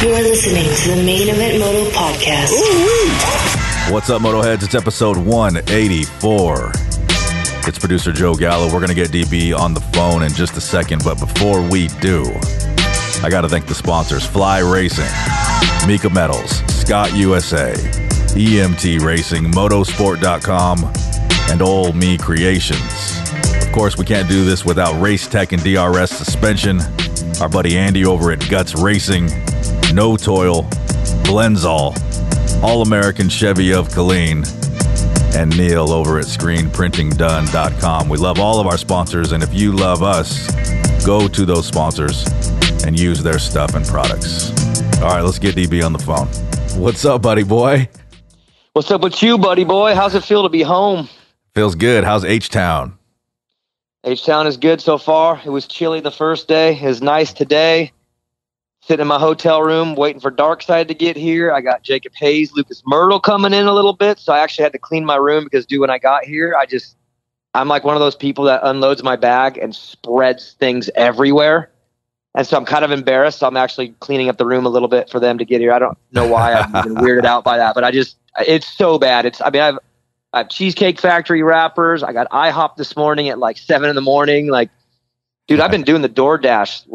You're listening to the Main Event Moto Podcast. Ooh-wee. What's up, Motoheads? It's episode 184. It's producer Joe Gallo. We're going to get DB on the phone in just a second, but before we do, I got to thank the sponsors: Fly Racing, Mika Metals, Scott USA, EMT Racing, Motosport.com, and Ole Me Creations. Of course, we can't do this without Race Tech and DRS Suspension. Our buddy Andy over at Guts Racing, No Toil, Blenzall, All-American Chevy of Killeen, and Neil over at ScreenPrintingDone.com. We love all of our sponsors, and if you love us, go to those sponsors and use their stuff and products. All right, let's get DB on the phone. What's up, buddy boy? What's up with you, buddy boy? How's it feel to be home? Feels good. How's H-Town? H-Town is good so far. It was chilly the first day. It was nice today. Sitting in my hotel room waiting for Darkside to get here. I got Jacob Hayes, Lucas Myrtle coming in a little bit, so I actually had to clean my room because, dude, when I got here, I'm like one of those people that unloads my bag and spreads things everywhere. And so I'm kind of embarrassed. So I'm actually cleaning up the room a little bit for them to get here. I don't know why I'm even weirded out by that, but it's so bad. I have Cheesecake Factory wrappers. I got IHOP this morning at like 7 a.m. Like, dude, I've been doing the DoorDash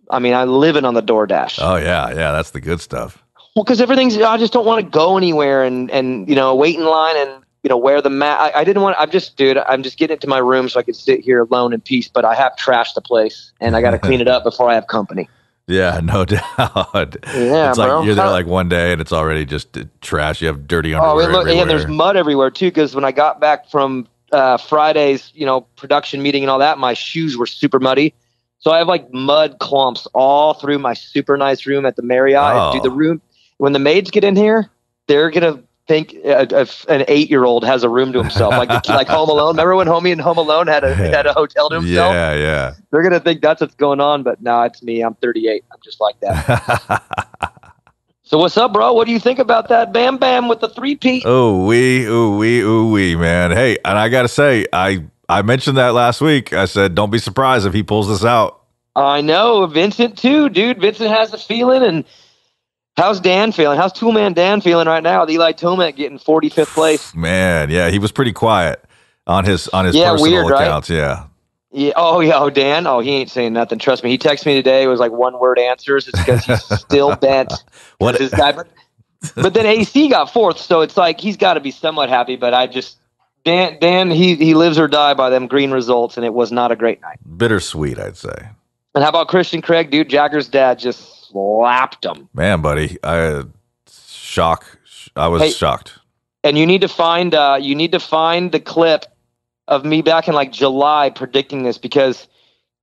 I'm living on the DoorDash. Oh yeah, that's the good stuff. Well, because I just don't want to go anywhere and wait in line and wear the mask. I'm just getting into my room so I can sit here alone in peace. But I have trashed the place and I got to clean it up before I have company. Yeah, no doubt. Yeah, it's bro. Like you're there like one day and it's already just trash. You have dirty underwear everywhere. And there's mud everywhere too. Because when I got back from Friday's production meeting and all that, my shoes were super muddy. So I have like mud clumps all through my super nice room at the Marriott. Oh. Dude, the room, when the maids get in here, they're gonna think an 8-year-old has a room to himself, like Home Alone. Remember when Homie in Home Alone had a hotel to himself? Yeah. They're gonna think that's what's going on, but no, it's me. I'm 38. I'm just like that. So what's up, bro? What do you think about that Bam Bam with the 3-peat? Ooh wee, man. Hey, and I gotta say, I mentioned that last week. I said, don't be surprised if he pulls this out. I know. Vincent, too, dude. Vincent has the feeling. And how's Dan feeling? How's Toolman Dan feeling right now? With Eli Tomac getting 45th place. Man, yeah, he was pretty quiet on his personal weird, accounts, right? yeah. Yeah. Oh, Dan? Oh, he ain't saying nothing. Trust me. He texted me today. It was like one-word answers. It's because he's still bent. What? This guy. But then AC got 4th, so it's like he's got to be somewhat happy, but Dan, he lives or die by them green results, and it was not a great night. Bittersweet, I'd say. And how about Christian Craig, dude? Jagger's dad just slapped him. Man, buddy, I was shocked. And you need to find the clip of me back in like July predicting this, because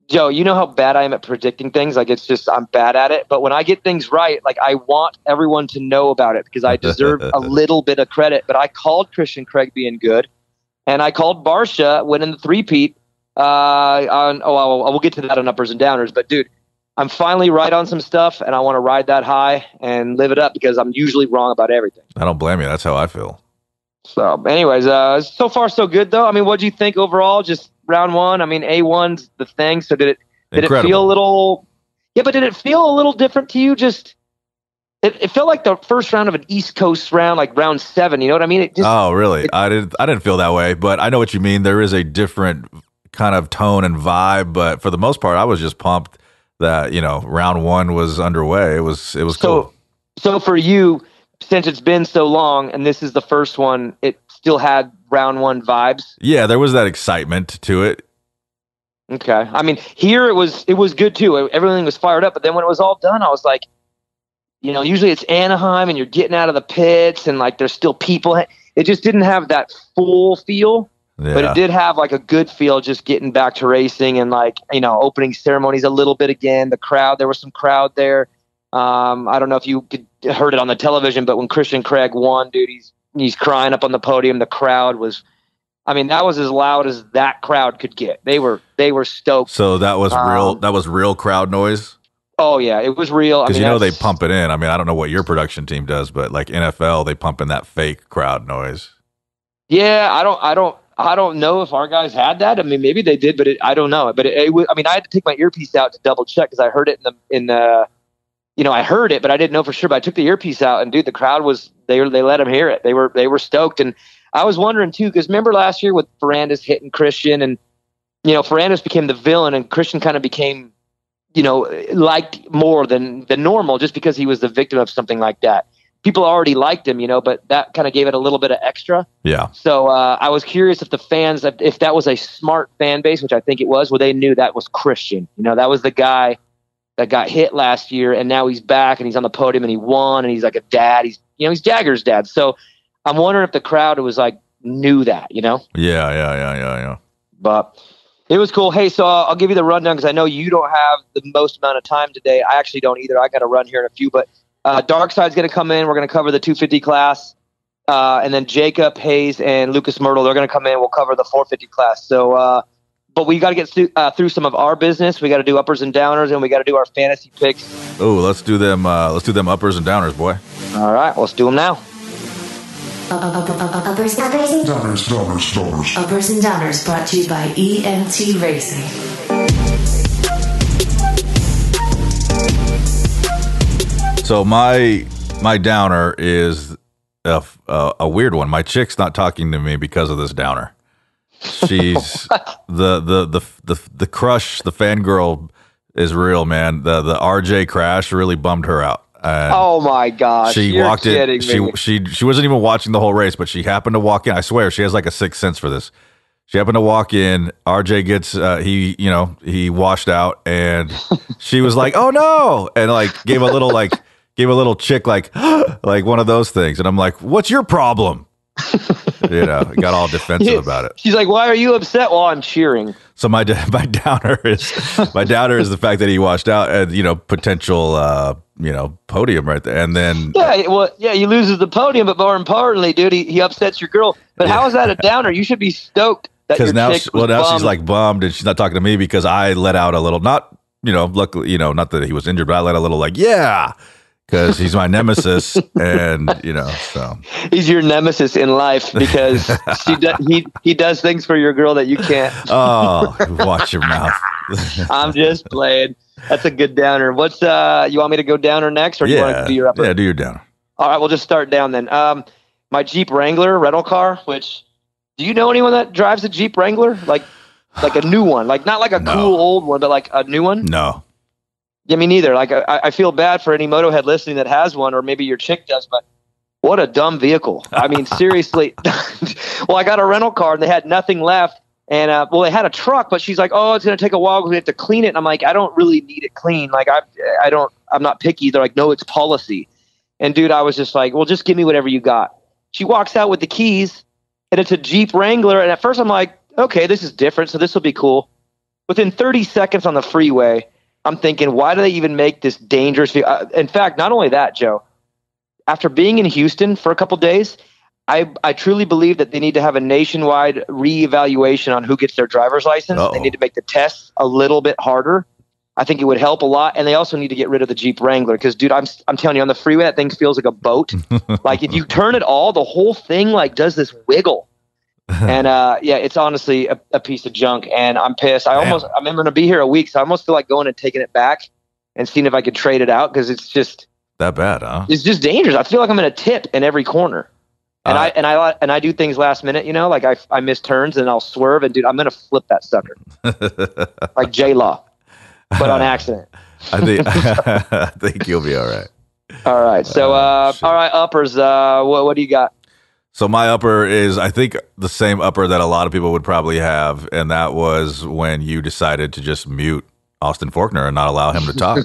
Joe, you know how bad I am at predicting things. Like, it's just, I'm bad at it. But when I get things right, like, I want everyone to know about it because I deserve a little bit of credit. But I called Christian Craig being good. And I called Barsha winning the 3-peat. We'll get to that on uppers and downers. But, dude, I'm finally right on some stuff, and I want to ride that high and live it up because I'm usually wrong about everything. I don't blame you. That's how I feel. So, anyways, so far so good, though. I mean, what do you think overall? Just round one? I mean, A1's the thing. So did it feel a little – yeah, but did it feel a little different to you? Just – It felt like the first round of an East Coast round, like round 7. You know what I mean? Oh, really? I didn't feel that way, but I know what you mean. There is a different kind of tone and vibe, but for the most part, I was just pumped that round 1 was underway. It was cool. So for you, since it's been so long, and this is the first one, it still had round 1 vibes. Yeah, there was that excitement to it. Okay, I mean, here it was good too. Everything was fired up, but then when it was all done, I was like. Usually it's Anaheim and you're getting out of the pits and like there's still people. It just didn't have that full feel, but it did have like a good feel just getting back to racing and like, opening ceremonies a little bit again. The crowd, there was some crowd there. I don't know if you heard it on the television, but when Christian Craig won, dude, he's crying up on the podium. The crowd was, that was as loud as that crowd could get. They were stoked. So that was real. That was real crowd noise. Oh yeah, it was real. Because they pump it in. I don't know what your production team does, but like NFL, they pump in that fake crowd noise. Yeah, I don't know if our guys had that. Maybe they did, but I don't know. But it was. I had to take my earpiece out to double check because I heard it in the I heard it, but I didn't know for sure. But I took the earpiece out, and dude, the crowd they let him hear it. They were stoked, and I was wondering too, because remember last year with Ferrandis hitting Christian, and Ferrandis became the villain, and Christian kind of became liked more than normal, just because he was the victim of something like that. People already liked him, but that kind of gave it a little bit of extra. Yeah. So I was curious if the fans, if that was a smart fan base, which I think it was, where they knew that was Christian. That was the guy that got hit last year, and now he's back and he's on the podium and he won, and he's like a dad. He's Jagger's dad. So I'm wondering if the crowd was like knew that. Yeah. But it was cool. Hey, so I'll give you the rundown because I know you don't have the most amount of time today. I actually don't either. I got to run here in a few, but Darkside's going to come in. We're going to cover the 250 class. And then Jacob Hayes and Lucas Myrtle, they're going to come in. We'll cover the 450 class. So, but we got to get through some of our business. We got to do uppers and downers, and we got to do our fantasy picks. Oh, let's do them. Let's do them uppers and downers, boy. All right, let's do them now. Uppers and downers. Uppers and downers brought to you by ENT Racing. So my downer is a weird one. My chick's not talking to me because of this downer. She's the crush, the fangirl is real, man. The RJ crash really bummed her out. Oh my gosh! She walked in. She wasn't even watching the whole race, but she happened to walk in. I swear, she has like a sixth sense for this. She happened to walk in. RJ gets he washed out, and she was like, "Oh no!" and like gave a little chick like one of those things. And I'm like, "What's your problem?" Got all defensive about it. She's like, "Why are you upset?" Well, I'm cheering. So my downer is the fact that he washed out and potential podium right there, and then he loses the podium, but more importantly, dude, he upsets your girl. But how is that a downer? You should be stoked that your chick was now bummed. She's like bummed, and she's not talking to me because I let out a little, luckily, not that he was injured, but I let a little because he's my nemesis, and so he's your nemesis in life because he does things for your girl that you can't. Oh, watch your mouth. I'm just playing. That's a good downer. What's you want me to go downer next, or do you want to do your upper? Yeah, do your downer. All right, we'll just start down then. My Jeep Wrangler rental car. Which, do you know anyone that drives a Jeep Wrangler? Like a new one, like not like a cool old one, but like a new one. No. Yeah, me neither. Like I feel bad for any Motohead listening that has one, or maybe your chick does, but what a dumb vehicle. I mean, seriously. Well, I got a rental car and they had nothing left. And they had a truck, but she's like, "Oh, it's going to take a while because we have to clean it." And I'm like, "I don't really need it clean. Like I'm not picky." They're like, "No, it's policy." And dude, I was just like, "Well, just give me whatever you got." She walks out with the keys and it's a Jeep Wrangler. And at first I'm like, okay, this is different. So this will be cool. Within 30 seconds on the freeway, I'm thinking, why do they even make this dangerous? In fact, not only that, Joe, after being in Houston for a couple days, I truly believe that they need to have a nationwide reevaluation on who gets their driver's license. Uh-oh. They need to make the tests a little bit harder. I think it would help a lot. And they also need to get rid of the Jeep Wrangler because, dude, I'm telling you, on the freeway, that thing feels like a boat. Like if you turn it all, the whole thing like does this wiggle. And it's honestly a piece of junk. And I'm pissed. I'm going to be here a week, so I almost feel like going and taking it back and seeing if I could trade it out because it's just that bad, huh? It's just dangerous. I feel like I'm in a tip in every corner. And I do things last minute, like I miss turns and I'll swerve and dude, I'm gonna flip that sucker like J-Law, but on accident. I think you'll be all right. All right, so all right, uppers. What do you got? So my upper is, I think, the same upper that a lot of people would probably have, and that was when you decided to just mute Austin Faulkner and not allow him to talk.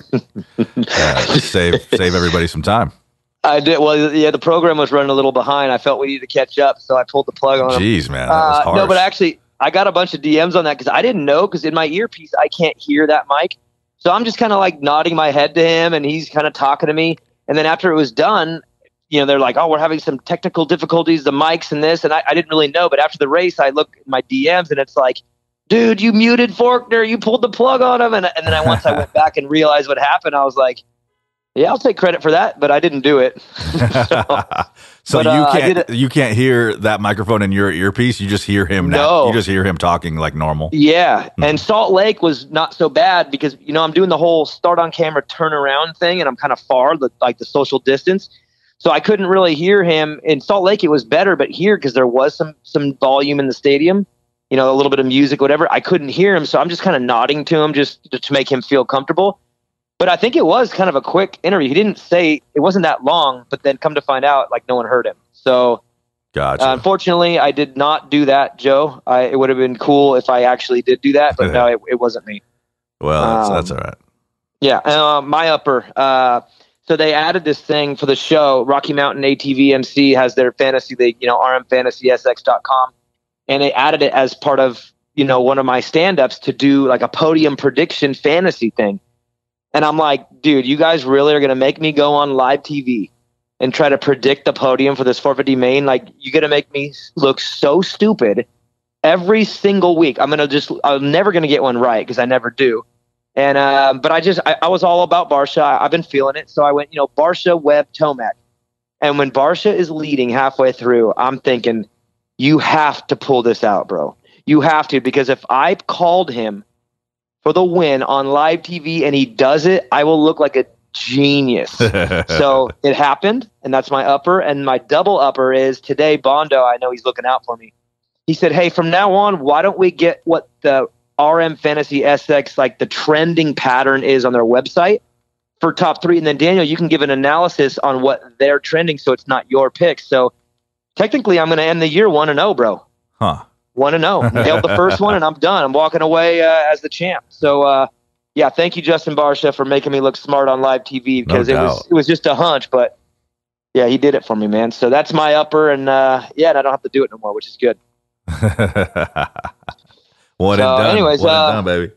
Save everybody some time. I did. Well, yeah, the program was running a little behind. I felt we needed to catch up, so I pulled the plug on him. Jeez, man, that was harsh. No, but actually, I got a bunch of DMs on that because I didn't know, because in my earpiece, I can't hear that mic. So I'm just kind of like nodding my head to him, and he's kind of talking to me. And then after it was done, they're like, "Oh, we're having some technical difficulties, the mics and this." And I didn't really know. But after the race, I look at my DMs, and it's like, "Dude, you muted Faulkner. You pulled the plug on him." And then once I went back and realized what happened, I was like, Yeah, I'll take credit for that, but I didn't do it. So you can't hear that microphone in your earpiece. You just hear him. No. You just hear him talking like normal. Yeah. And Salt Lake was not so bad because, I'm doing the whole start on camera, turn around thing. And I'm kind of far, like the social distance. So I couldn't really hear him. In Salt Lake, it was better. But here, because there was some volume in the stadium, a little bit of music, whatever, I couldn't hear him. So I'm just kind of nodding to him just to make him feel comfortable. But I think it was kind of a quick interview. He didn't say it wasn't that long, but then come to find out, like no one heard him. So, gotcha. Unfortunately, I did not do that, Joe. It would have been cool if I actually did do that, but no, it wasn't me. Well, that's all right. Yeah, my upper. So they added this thing for the show. Rocky Mountain ATV MC has their fantasy league, rmfantasysx.com, and they added it as part of one of my stand-ups to do like a podium prediction fantasy thing. And I'm like, dude, you guys really are going to make me go on live TV and try to predict the podium for this 450 main? Like, you're going to make me look so stupid every single week. I'm never going to get one right because I never do. And, but I was all about Barsha. I've been feeling it. So I went, Barsha, Webb, Tomac. And when Barsha is leading halfway through, I'm thinking, you have to pull this out, bro. You have to, because if I called him for the win on live TV and he does it, I will look like a genius. So it happened, and that's my upper. And my double upper is today, Bondo, I know he's looking out for me. He said, hey, from now on, why don't we get what the RM Fantasy SX, like the trending pattern is on their website for top 3. And then Daniel, you can give an analysis on what they're trending. So it's not your pick. So technically I'm going to end the year 1-0, bro. Huh. 1-0. Nailed the first one, and I'm done. I'm walking away as the champ. So, yeah, thank you, Justin Barsha, for making me look smart on live TV because it was just a hunch. But, yeah, he did it for me, man. So that's my upper, and, and I don't have to do it no more, which is good. One and done, baby.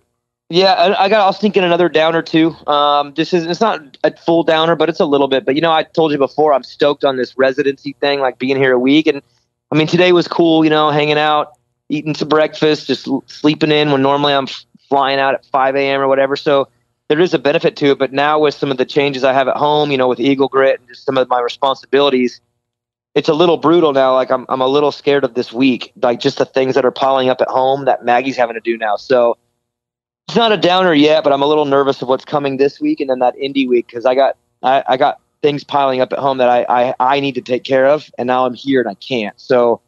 Yeah, I was thinking another downer, too. It's not a full downer, but it's a little bit. But, I told you before, I'm stoked on this residency thing, like being here a week. And, I mean, today was cool, hanging out, eating some breakfast, just sleeping in when normally I'm flying out at 5 a.m. or whatever. So there is a benefit to it. But now with some of the changes I have at home, with Eagle Grit and just some of my responsibilities, it's a little brutal now. Like I'm a little scared of this week, like just the things that are piling up at home that Maggie's having to do now. So it's not a downer yet, but I'm a little nervous of what's coming this week and then that indie week because I got things piling up at home that I need to take care of, and now I'm here and I can't. So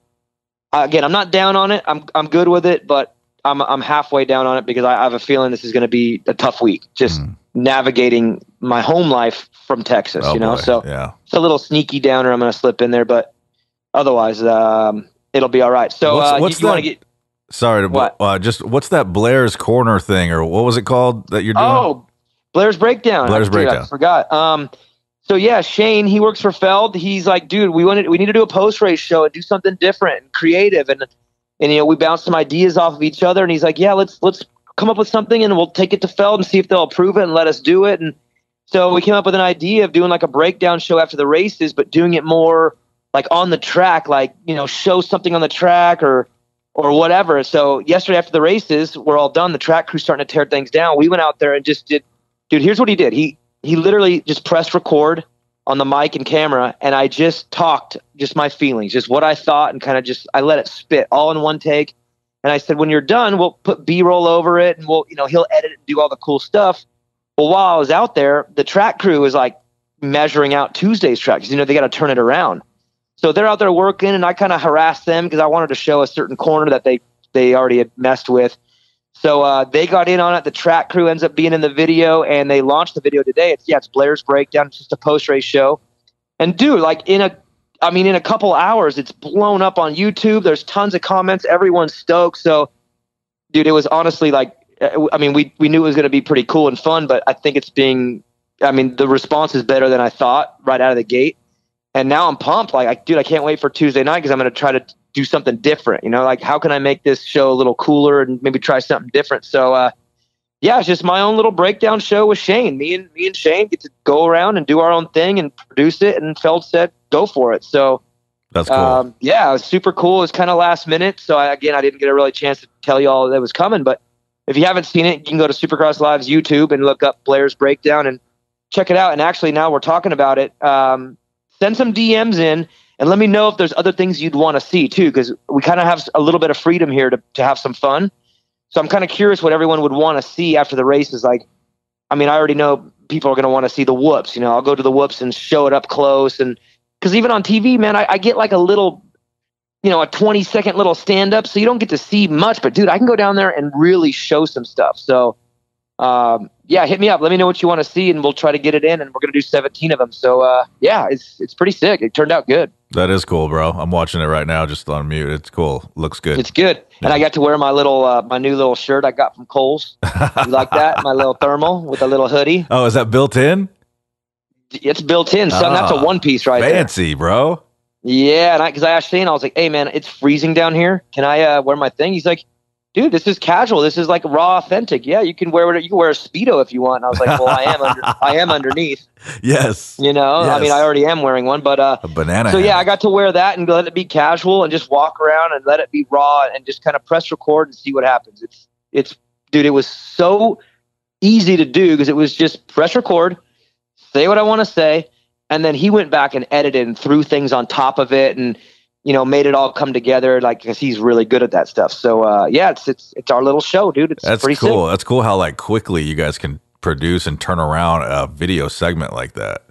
again, I'm not down on it. I'm good with it, but I'm halfway down on it because I have a feeling this is going to be a tough week. Just navigating my home life from Texas, boy. So yeah. It's a little sneaky downer I'm going to slip in there, but otherwise, it'll be all right. So what's you want to get? Sorry, what's that Blair's Corner thing, or what was it called that you're doing? Oh, Blair's Breakdown. Breakdown. I forgot. So yeah, Shane, he works for Feld. He's like, dude, we need to do a post-race show and do something different and creative. And we bounce some ideas off of each other. And he's like, yeah, let's come up with something and we'll take it to Feld and see if they'll approve it and let us do it. And so we came up with an idea of doing like a breakdown show after the races, but doing it more like on the track, like, show something on the track or whatever. So yesterday after the races, we're all done. The track crew's starting to tear things down. We went out there and just did, dude, here's what he did. He literally just pressed record on the mic and camera, and I just talked just my feelings, just what I thought, and kind of I let it spit all in one take. And I said, when you're done, we'll put B-roll over it, and he'll edit it and do all the cool stuff. Well, while I was out there, the track crew was like measuring out Tuesday's track because, they got to turn it around. So they're out there working, and I kind of harassed them because I wanted to show a certain corner that they already had messed with. So they got in on it. The track crew ends up being in the video, and they launched the video today. It's Blair's Breakdown. It's just a post-race show. And dude, like in a couple hours, it's blown up on YouTube. There's tons of comments. Everyone's stoked. So, dude, it was honestly like, we knew it was going to be pretty cool and fun, but I think the response is better than I thought right out of the gate. And now I'm pumped. Like, dude, I can't wait for Tuesday night because I'm going to try to do something different. Like, how can I make this show a little cooler and maybe try something different? So, it's just my own little breakdown show with Shane. Me and Shane get to go around and do our own thing and produce it. And Feld said, go for it. So that's cool. It was super cool. It was kind of last minute. So I didn't get a really chance to tell you all that was coming. But if you haven't seen it, you can go to Supercross Live's YouTube and look up Blair's Breakdown and check it out. And actually, now we're talking about it. Send some DMs in and let me know if there's other things you'd want to see too, because we kind of have a little bit of freedom here to have some fun. So I'm kind of curious what everyone would want to see after the race is like. I mean, I already know people are going to want to see the whoops. You know, I'll go to the whoops and show it up close. And because even on TV, man, I get like a little, a 20-second little stand up. So you don't get to see much. But, dude, I can go down there and really show some stuff. So, yeah, hit me up. Let me know what you want to see, and we'll try to get it in. And we're going to do 17 of them. So, yeah, it's pretty sick. It turned out good. That is cool, bro. I'm watching it right now just on mute. It's cool. Looks good. It's good. Yeah. And I got to wear my my new little shirt I got from Kohl's. You like that? My little thermal with a little hoodie. Oh, is that built in? It's built in, son. That's a one piece right there. Fancy, bro. Yeah, and because I asked Shane, I was like, "Hey, man, it's freezing down here. Can I wear my thing?" He's like, "Dude, this is casual. This is like raw, authentic. Yeah, you can wear it. You can wear a Speedo if you want." And I was like, "Well, I am underneath." Yes. Yes. I mean, I already am wearing one, but a banana. So yeah, I got to wear that and let it be casual and just walk around and let it be raw and just kind of press record and see what happens. It's dude, it was so easy to do because it was just press record, say what I want to say, and then he went back and edited and threw things on top of it and made it all come together, like, because he's really good at that stuff. So yeah, it's our little show, dude. That's pretty cool. Sick. That's cool how like quickly you guys can produce and turn around a video segment like that.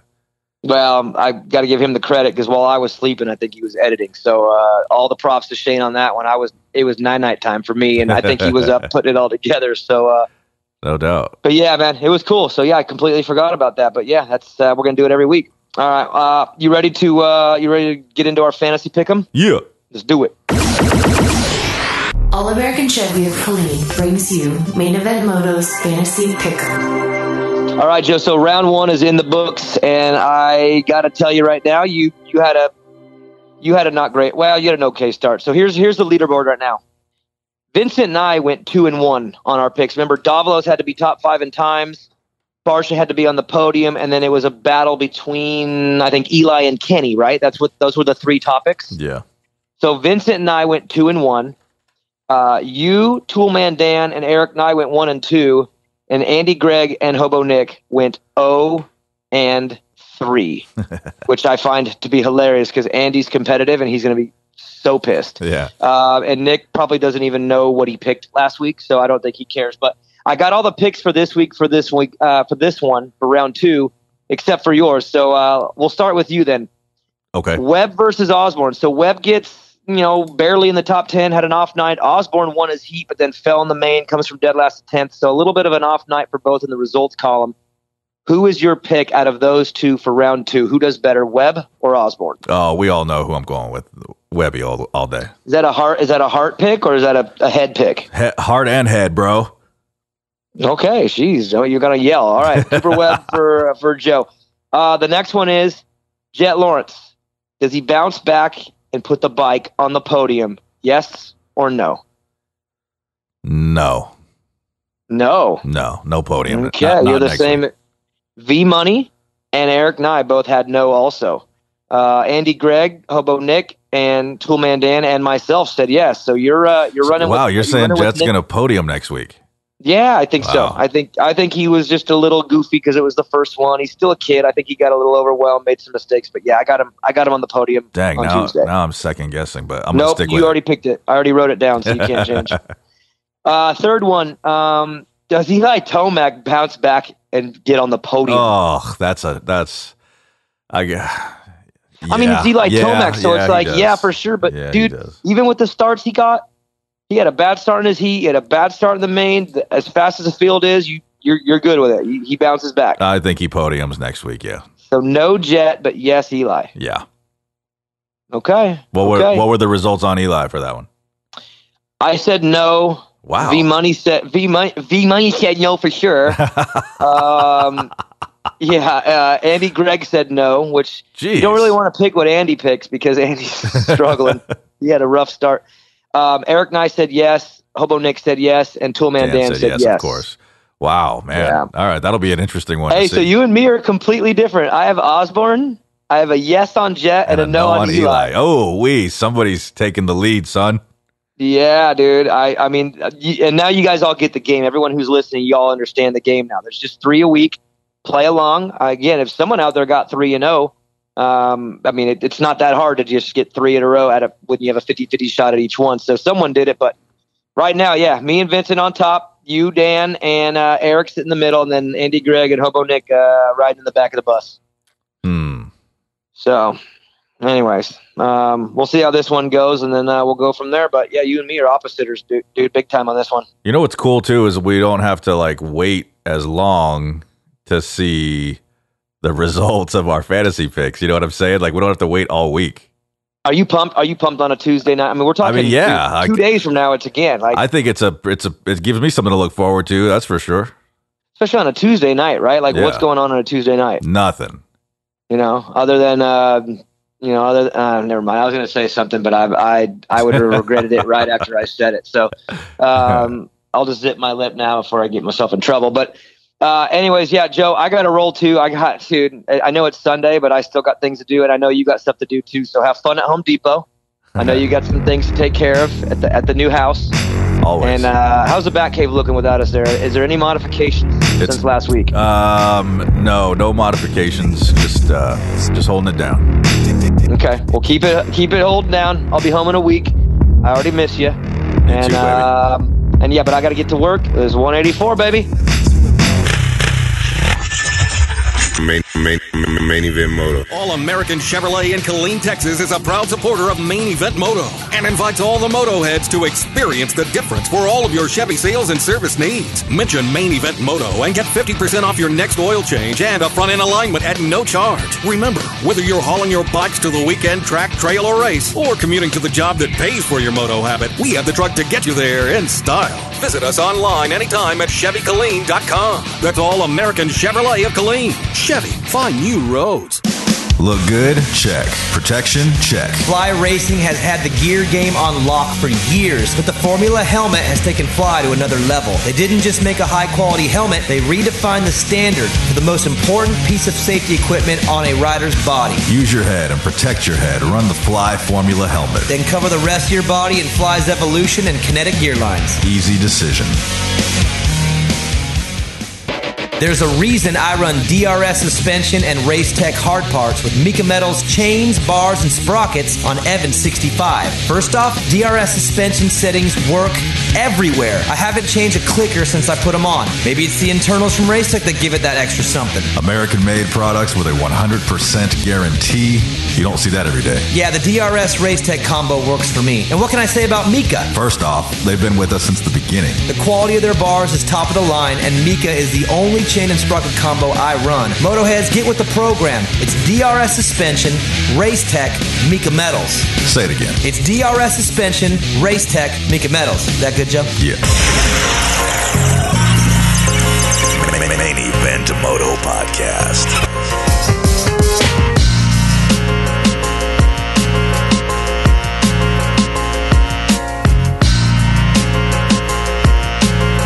Well, I got to give him the credit because while I was sleeping, I think he was editing. So all the props to Shane on that one. It was night time for me, and I think he was up putting it all together. So no doubt. But yeah, man, it was cool. So yeah, I completely forgot about that. But yeah, that's we're gonna do it every week. All right, you ready to get into our fantasy pick'em? Yeah, let's do it. All American Chevy of Killeen brings you Main Event Moto's Fantasy Pick'em. All right, Joe. So round one is in the books, and I got to tell you right now, you had a not great. Well, you had an okay start. So here's the leaderboard right now. Vincent and I went 2-1 on our picks. Remember, Davalos had to be top 5 in times. Barsha had to be on the podium, and then it was a battle between, I think, Eli and Kenny, right? Those were the 3 topics. Yeah. So Vincent and I went 2-1. You, Toolman Dan, and Eric and I went 1-2, and Andy, Greg, and Hobo Nick went 0-3, which I find to be hilarious because Andy's competitive and he's going to be so pissed. Yeah. And Nick probably doesn't even know what he picked last week, so I don't think he cares. But I got all the picks for this week, for this one, for round 2, except for yours. So we'll start with you then. Okay. Webb versus Osborne. So Webb gets, barely in the top 10, had an off night. Osborne won his heat, but then fell in the main, comes from dead last to 10th. So a little bit of an off night for both in the results column. Who is your pick out of those 2 for round 2? Who does better, Webb or Osborne? Oh, we all know who I'm going with. Webby all day. Is that a heart pick or is that a head pick? Heart and head, bro. Okay, jeez, you're gonna yell. All right, Cooper Webb for Joe. The next one is Jet Lawrence. Does he bounce back and put the bike on the podium? Yes or no? No. No podium. Okay, not you're the same. Week. V Money and Eric and I both had no. Also, Andy, Greg, Hobo Nick, and Toolman Dan and myself said yes. So you're running. Wow, you're saying Jet's gonna podium next week? Yeah, I think so. I think he was just a little goofy because it was the first one. He's still a kid. I think he got a little overwhelmed, made some mistakes. But yeah, I got him on the podium. Dang, on Tuesday. Now I'm second guessing, but I'm gonna stick with you already picked it. I already wrote it down, so you can't change. Third one. Does Eli Tomac bounce back and get on the podium? Oh, I mean, it's Eli Tomac, so it's like, yeah, for sure. But dude, even with the starts he got. He had a bad start in his heat. He had a bad start in the main. As fast as the field is, you're good with it. He bounces back. I think he podiums next week. Yeah. So no Jet, but yes Eli. Yeah. Okay. What were the results on Eli for that one? I said no. Wow. V Money said no for sure. Andy Gregg said no, which you don't really want to pick what Andy picks because Andy's struggling. He had a rough start. Eric and I said yes. Hobo Nick said yes, and Toolman Dan said yes. Of course. Wow, man. Yeah. All right, that'll be an interesting one. Hey, so you and me are completely different. I have Osborne. I have a yes on Jet and a no on Eli. Oh, somebody's taking the lead, son. Yeah, dude. I mean, and now you guys all get the game. Everyone who's listening, you all understand the game now. There's just 3 a week. play along. Again, if someone out there got 3-0, I mean, it's not that hard to just get 3 in a row when you have a 50-50 shot at each one. So someone did it, but right now, yeah, me and Vincent on top, you, Dan, and Eric sit in the middle, and then Andy, Greg, and Hobo Nick riding in the back of the bus. So, anyways, we'll see how this one goes, and then we'll go from there. But yeah, you and me are oppositers, dude, big time on this one. You know what's cool too is we don't have to like wait as long to see the results of our fantasy picks. You know what I'm saying? Like we don't have to wait all week. Are you pumped? Are you pumped on a Tuesday night? I mean, we're talking. Two days from now. It's again. Like I think it gives me something to look forward to. That's for sure. Especially on a Tuesday night, right? Like what's going on a Tuesday night? Nothing. You know, other than never mind. I was going to say something, but I would have regretted it right after I said it. So I'll just zip my lip now before I get myself in trouble. But anyways, yeah, Joe, I got to roll too. I know it's Sunday, but I still got things to do, and I know you got stuff to do too. So have fun at Home Depot. I know you got some things to take care of at the new house. Always. And how's the Batcave looking without us there? Is there any modifications since last week? No modifications. Just holding it down. Okay, well keep it holding down. I'll be home in a week. I already miss you. Me too, baby. And yeah, but I got to get to work. It was 184, baby. Main Event Moto. All-American Chevrolet in Killeen, Texas is a proud supporter of Main Event Moto and invites all the Moto heads to experience the difference for all of your Chevy sales and service needs. Mention Main Event Moto and get 50% off your next oil change and a front-end alignment at no charge. Remember, whether you're hauling your bikes to the weekend track, trail, or race, or commuting to the job that pays for your moto habit, we have the truck to get you there in style. Visit us online anytime at ChevyKilleen.com. That's All-American Chevrolet of Killeen. Chevy, find new roads. Look good? Check. Protection? Check. Fly Racing has had the gear game on lock for years, but the Formula helmet has taken Fly to another level. They didn't just make a high-quality helmet, they redefined the standard for the most important piece of safety equipment on a rider's body. Use your head and protect your head. Run the Fly Formula helmet. Then cover the rest of your body in Fly's Evolution and Kinetic gear lines. Easy decision. There's a reason I run DRS suspension and Racetech hard parts with Mika Metal's chains, bars, and sprockets on Evans 65. First off, DRS suspension settings work everywhere. I haven't changed a clicker since I put them on. Maybe it's the internals from Racetech that give it that extra something. American-made products with a 100% guarantee. You don't see that every day. Yeah, the DRS Racetech combo works for me. And what can I say about Mika? First off, they've been with us since the beginning. The quality of their bars is top of the line, and Mika is the only chain and sprocket combo I run. Motoheads, get with the program. It's DRS suspension, Racetech, Mika Metals. Say it again. It's DRS suspension, Racetech, Mika Metals. Is that good, Joe? Yeah. Main Event Moto Podcast.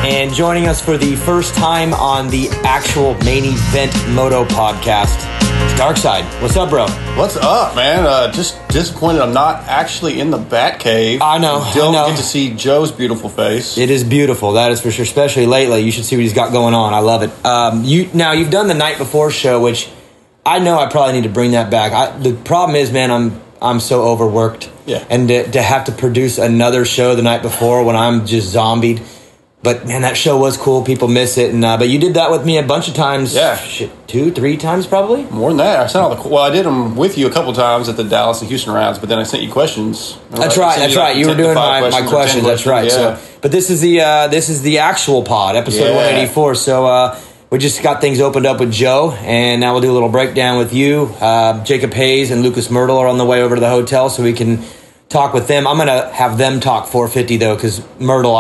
And joining us for the first time on the actual Main Event Moto podcast, it's Darkside. What's up, bro? What's up, man? Just disappointed I'm not actually in the Batcave. I know. Don't get to see Joe's beautiful face. It is beautiful, that is for sure. Especially lately, you should see what he's got going on. I love it. You've done the night before show, which I know I probably need to bring that back. The problem is, man, I'm so overworked. Yeah. And to have to produce another show the night before when I'm just zombied. But, man, that show was cool. People miss it. But you did that with me a bunch of times. Yeah. 2-3 times probably? More than that. I did them with you a couple times at the Dallas and Houston rounds, but then I sent you questions. That's right. You were doing my questions. That's right. Yeah. But this is the actual pod, episode 184. So we just got things opened up with Joe, and now we'll do a little breakdown with you. Jacob Hayes and Lucas Myrtle are on the way over to the hotel, so we can talk with them. I'm going to have them talk 450, though, because Myrtle,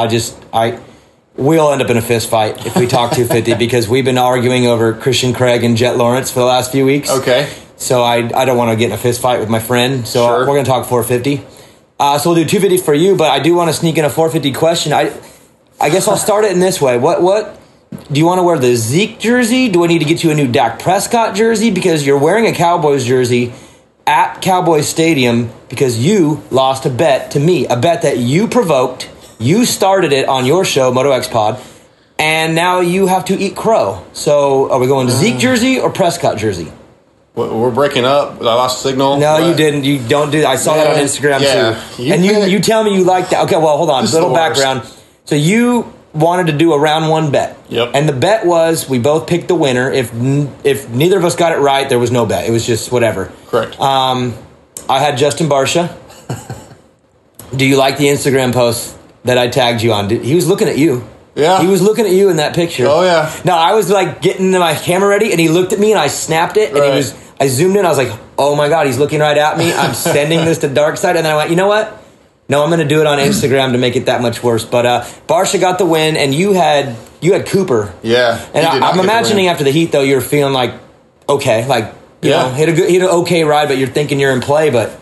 we'll end up in a fist fight if we talk 250 because we've been arguing over Christian Craig and Jet Lawrence for the last few weeks. Okay. So I don't want to get in a fist fight with my friend. So Sure. we're going to talk 450. So we'll do 250 for you, but I do want to sneak in a 450 question. I guess I'll start it in this way. What do you want to wear the Zeke jersey? Do I need to get you a new Dak Prescott jersey? Because you're wearing a Cowboys jersey at Cowboys Stadium because you lost a bet to me, a bet that you provoked. You started it on your show, Moto X Pod. and now you have to eat crow. So are we going Zeke jersey or Prescott jersey? We're breaking up. I lost signal. No, you didn't. You don't do that. I saw that on Instagram too. You tell me you like that. Okay, well, hold on. Little background. So you wanted to do a round one bet. Yep. And the bet was we both picked the winner. If neither of us got it right, there was no bet. It was just whatever. Correct. I had Justin Barsha. Do you like the Instagram post that I tagged you on? He was looking at you. Yeah. He was looking at you in that picture. Oh, yeah. No, I was like getting my camera ready, and he looked at me, and I snapped it, and I zoomed in. I was like, oh, my God, he's looking right at me. I'm sending this to Darkside. And then I went, you know what? No, I'm going to do it on Instagram to make it that much worse. But Barsha got the win, and you had Cooper. Yeah. And I'm imagining after the heat, though, you're feeling like, okay, like, you know, hit an okay ride, but you're thinking you're in play. But,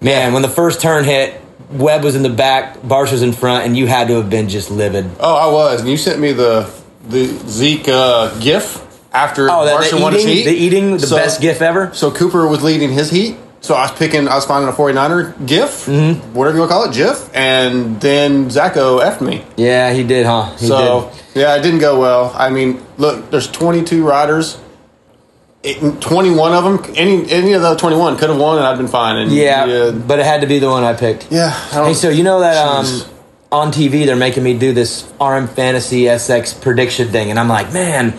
man, when the first turn hit, Webb was in the back, Barsha's in front, and you had to have been just livid. Oh, I was. And you sent me the Zeke GIF after Barsha won his heat. The eating, the best GIF ever. So Cooper was leading his heat. So I was finding a 49er GIF, whatever you want to call it, GIF, and then Zacho effed me. Yeah, he did, huh? He did. Yeah, it didn't go well. I mean, look, there's 22 riders. 21 of them, any of the 21 could have won, and I'd been fine. And but it had to be the one I picked. Yeah. Hey, so you know that on TV they're making me do this RM Fantasy SX prediction thing, and I'm like, man,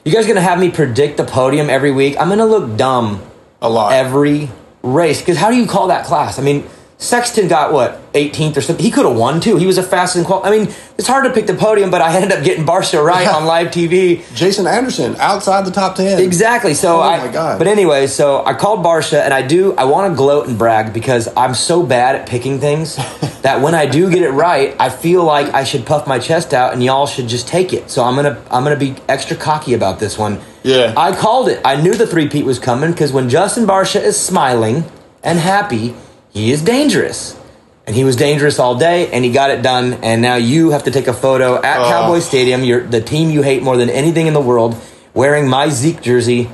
you guys gonna have me predict the podium every week? I'm gonna look dumb a lot every race, because how do you call that class? I mean, Sexton got, 18th or something? He could have won, too. He was a fast and I mean, it's hard to pick the podium, but I ended up getting Barsha right on live TV. Jason Anderson, outside the top 10. Exactly. So my God. But anyway, so I called Barsha, and I want to gloat and brag, because I'm so bad at picking things that when I do get it right, I feel like I should puff my chest out, and y'all should just take it. So I'm gonna be extra cocky about this one. Yeah. I called it. I knew the three-peat was coming, because when Justin Barsha is smiling and happy, he is dangerous. And he was dangerous all day, and he got it done. And now you have to take a photo at Cowboy Stadium. You're the team you hate more than anything in the world, wearing my Zeke jersey.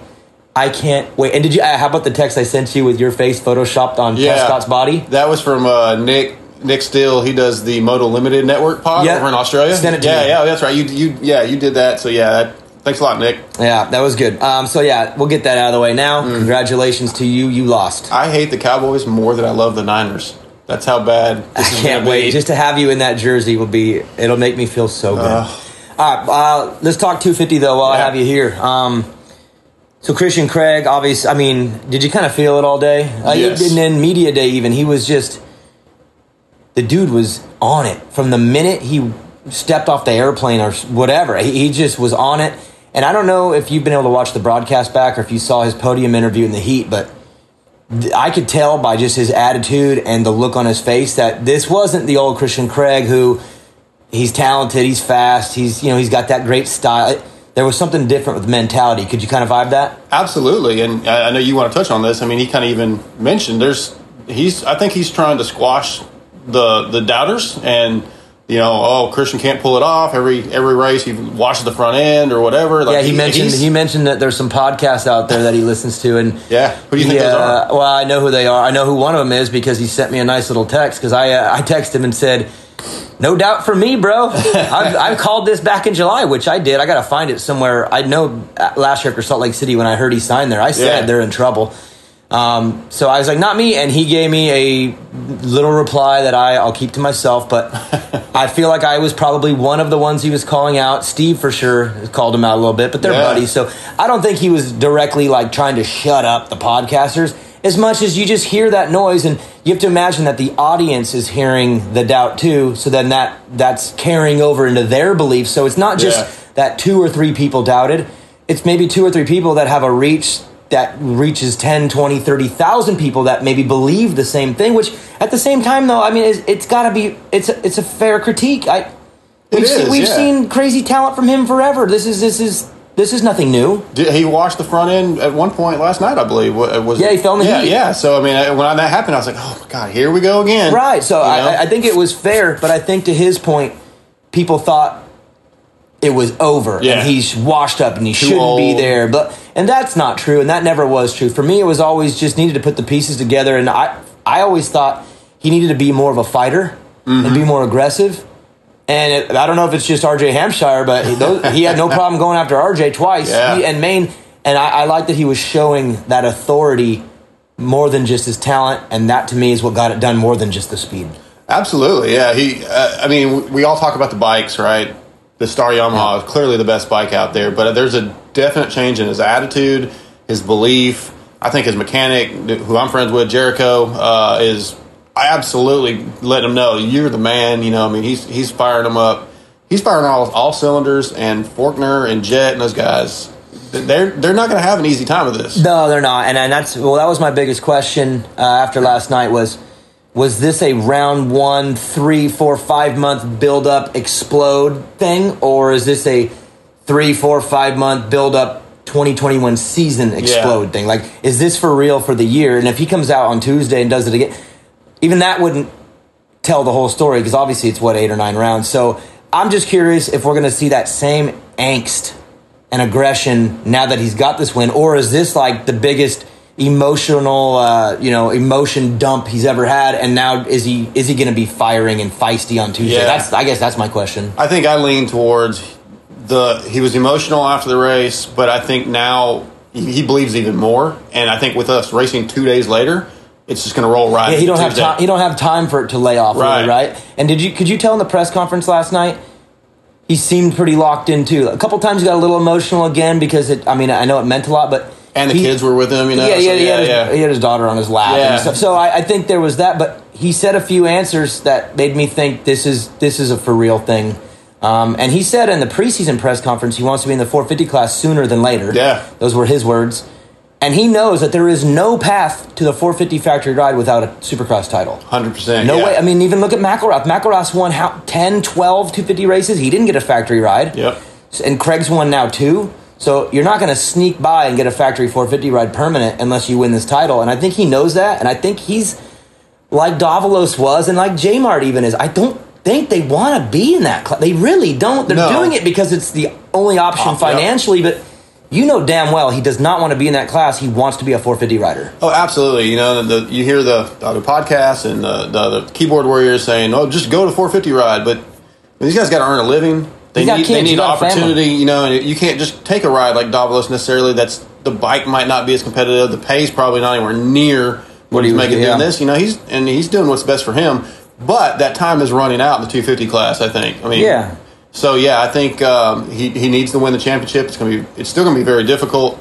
I can't wait. And how about the text I sent you with your face photoshopped on Prescott's body? That was from Nick Steele. He does the Moto Limited Network pod over in Australia. Send it to me. Yeah, that's right. You did that. So thanks a lot, Nick. Yeah, that was good. We'll get that out of the way now. Congratulations to you. You lost. I hate the Cowboys more than I love the Niners. That's how bad this is. I can't wait. Just to have you in that jersey it'll make me feel so good. All right, let's talk 250 though while I have you here. So Christian Craig, obviously, I mean, did you kind of feel it all day? Yes. And then media day even, he was just, the dude was on it from the minute he stepped off the airplane or whatever. He just was on it. And I don't know if you've been able to watch the broadcast back or if you saw his podium interview in the heat, but I could tell by just his attitude and the look on his face that this wasn't the old Christian Craig who he's talented, he's fast, he's got that great style. There was something different with mentality. Could you kind of vibe that? Absolutely. And I know you want to touch on this. I mean, he kind of even mentioned I think he's trying to squash the doubters and Christian can't pull it off. Every race he washes the front end or whatever. Like he mentioned that there's some podcasts out there that he listens to, and who do you think those are? Well, I know who they are. I know who one of them is because he sent me a nice little text because I texted him and said, "No doubt for me, bro. I've called this back in July, which I did. I got to find it somewhere. I know last year after Salt Lake City when I heard he signed there, I said they're in trouble." So I was like, not me. And he gave me a little reply that I'll keep to myself. But I feel like I was probably one of the ones he was calling out. Steve for sure called him out a little bit, but they're buddies. So I don't think he was directly like trying to shut up the podcasters as much as you just hear that noise. And you have to imagine that the audience is hearing the doubt too. So then that's carrying over into their beliefs. So it's not just that 2 or 3 people doubted. It's maybe 2 or 3 people that have a reach that reaches 10, 20, 30,000 people that maybe believe the same thing, which at the same time, though, I mean, it's got to be, it's a fair critique. We've seen crazy talent from him forever. This is nothing new. He washed the front end at one point last night, I believe. He fell in the heat. Yeah, so, I mean, when that happened, I was like, oh, my God, here we go again. Right, so I think it was fair, but I think to his point, people thought it was over and he's washed up and he shouldn't be there. And that's not true, and that never was true. For me, it was always just needed to put the pieces together, and I always thought he needed to be more of a fighter and be more aggressive. And I don't know if it's just RJ Hampshire, but he had no problem going after RJ twice. Yeah. And Maine, and I like that he was showing that authority more than just his talent, and that to me is what got it done more than just the speed. Absolutely, yeah. I mean, we all talk about the bikes, right? The Star Yamaha is clearly the best bike out there, but there's a definite change in his attitude, his belief. I think his mechanic, who I'm friends with, Jericho, I absolutely let him know you're the man. You know, I mean, he's firing them up. He's firing all cylinders, and Faulkner and Jet and those guys. They're not going to have an easy time with this. No, they're not. And that was my biggest question after last night was this a round 1, 3, 4, 5 month build up explode thing, or is this a 3, 4, 5 month build up 2021 season explode thing? Like, is this for real for the year? And if he comes out on Tuesday and does it again, even that wouldn't tell the whole story, because obviously it's 8 or 9 rounds. So I'm just curious if we're going to see that same angst and aggression now that he's got this win, or is this like the biggest emotional, emotion dump he's ever had, and now is he going to be firing and feisty on Tuesday? Yeah. I guess that's my question. I think I lean towards he was emotional after the race, but I think now he believes even more, and I think with us racing 2 days later, it's just going to roll right. Yeah, he don't have time for it to lay off, really, right? And could you tell in the press conference last night? He seemed pretty locked in too. A couple times he got a little emotional again because I know it meant a lot, but and the kids were with him, you know. Yeah, he had his daughter on his lap and stuff. So I think there was that, but he said a few answers that made me think this is a for real thing. And he said in the preseason press conference he wants to be in the 450 class sooner than later. Yeah, those were his words. And he knows that there is no path to the 450 factory ride without a Supercross title. 100%. No way. I mean, even look at McElrath. McElrath's won 10, 12 250 races. He didn't get a factory ride. Yep. And Craig's won now 2. So you're not going to sneak by and get a factory 450 ride permanent unless you win this title. And I think he knows that. And I think he's like Davalos was and like J-Mart even is. I don't think they want to be in that class. They really don't. They're doing it because it's the only option financially, but you know damn well he does not want to be in that class. He wants to be a 450 rider. Oh, absolutely. You know, you hear the other podcasts and the keyboard warriors saying, "Oh, just go to 450 ride." But these guys got to earn a living. They need opportunity. You know, and you can't just take a ride like Davalos necessarily. The bike might not be as competitive. The pay's probably not anywhere near what he's making doing this. You know, he's doing what's best for him. But that time is running out in the 250 class, I think. I mean, yeah. So I think he needs to win the championship. It's still gonna be very difficult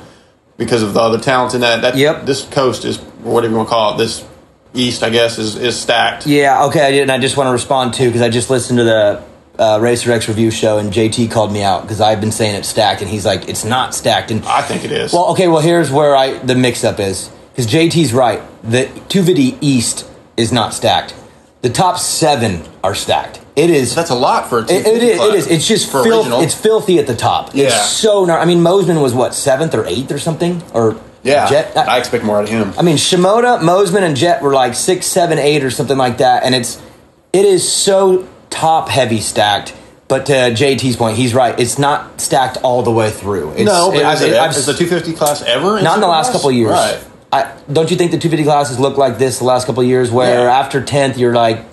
because of the other talents in that. This coast is, or whatever you want to call it, this East, I guess, is stacked. Yeah. Okay. And I just want to respond too because I just listened to the Racer X review show and JT called me out because I've been saying it's stacked and he's like it's not stacked, and I think it is. Well, okay. Well, here's where the mix-up is because JT's right. The 250 East is not stacked. The top 7 are stacked. It is. That's a lot for a 250 class. It is. It's just it's filthy at the top. Yeah. It's so. I mean, Mosman was what 7th or 8th or something, or Jet. I expect more out of him. I mean, Shimoda, Mosman, and Jet were like 6, 7, 8 or something like that, and it is so top heavy stacked. But to JT's point, he's right. It's not stacked all the way through. Is the 250 class ever? Not in the last couple of years. Right. Don't you think the 250 classes look like this the last couple of years, where after 10th you're like,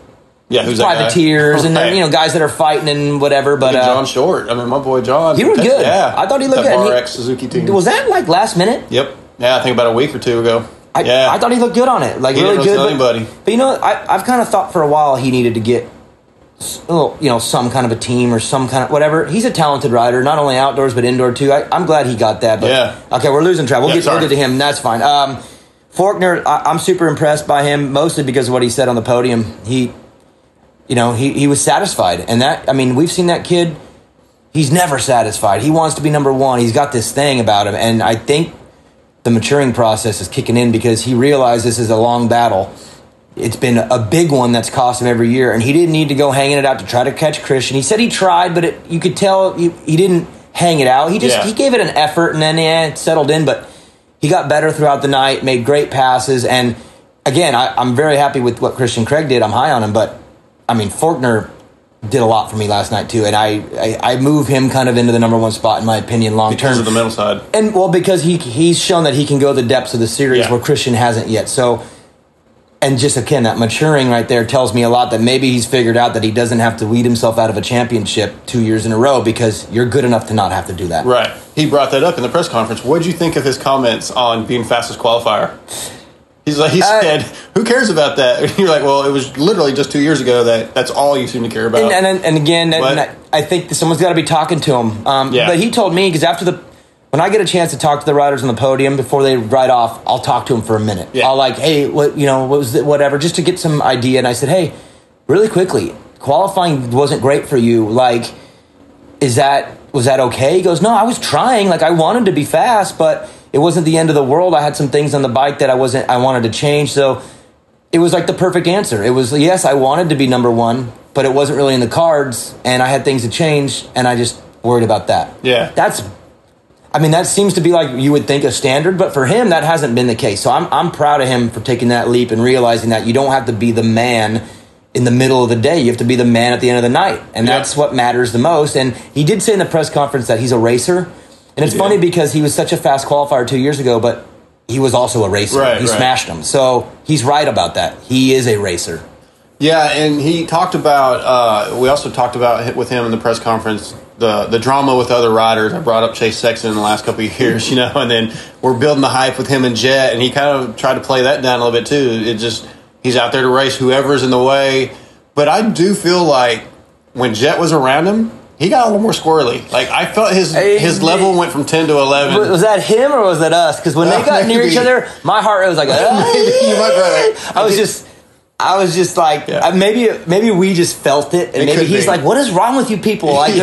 who's privateers and then guys that are fighting and whatever. But John Short, I mean, my boy John, he was good. Yeah, I thought he looked good. RX Suzuki team. Was that like last minute? Yep. Yeah, I think about a week or 2 ago. I thought he looked good on it, like he really good. Anybody. But I've kind of thought for a while he needed to get some kind of a team or some kind of whatever. He's a talented rider, not only outdoors but indoor too. I'm glad he got that. But okay, we're losing track. We'll get to him. That's fine. Faulkner, I'm super impressed by him, mostly because of what he said on the podium. He was satisfied. And that, I mean, we've seen that kid. He's never satisfied. He wants to be number 1. He's got this thing about him. And I think the maturing process is kicking in because he realized this is a long battle. It's been a big one that's cost him every year. And he didn't need to go hanging it out to try to catch Christian. He said he tried, but you could tell he didn't hang it out. He gave it an effort and then it settled in. But he got better throughout the night, made great passes, and again, I'm very happy with what Christian Craig did. I'm high on him, but I mean, Faulkner did a lot for me last night too, and I move him kind of into the number 1 spot in my opinion long term because of the middle side, and because he's shown that he can go the depths of the series where Christian hasn't yet. So And just, again, that maturing right there tells me a lot that maybe he's figured out that he doesn't have to weed himself out of a championship 2 years in a row because you're good enough to not have to do that. Right. He brought that up in the press conference. What did you think of his comments on being fastest qualifier? He said, who cares about that? And you're like, well, it was literally just 2 years ago that's all you seem to care about. And again, I think someone's got to be talking to him. But he told me, because when I get a chance to talk to the riders on the podium before they ride off, I'll talk to them for a minute. Yeah. I'll like, hey, what was it, whatever, just to get some idea. And I said, hey, really quickly, qualifying wasn't great for you. Like, was that okay? He goes, no, I was trying. Like, I wanted to be fast, but it wasn't the end of the world. I had some things on the bike that I wanted to change. So it was like the perfect answer. It was, yes, I wanted to be number one, but it wasn't really in the cards, and I had things to change, and I just worried about that. Yeah. That seems to be like you would think a standard, but for him, that hasn't been the case. So I'm proud of him for taking that leap and realizing that you don't have to be the man in the middle of the day. You have to be the man at the end of the night, and that's what matters the most. And he did say in the press conference that he's a racer, and it's funny because he was such a fast qualifier 2 years ago, but he was also a racer. He smashed him. So he's right about that. He is a racer. Yeah, and he talked about, we also talked about with him in the press conference, the drama with other riders. I brought up Chase Sexton in the last couple of years, and then we're building the hype with him and Jet, and he kind of tried to play that down a little bit too. He's out there to race whoever's in the way. But I do feel like when Jet was around him, he got a little more squirrely. Like, I felt his level went from 10 to 11. Was that him or was that us? Because when they got near each other, my heart rate was like, I was just like, maybe we just felt it, and maybe he's like, what is wrong with you people? Like,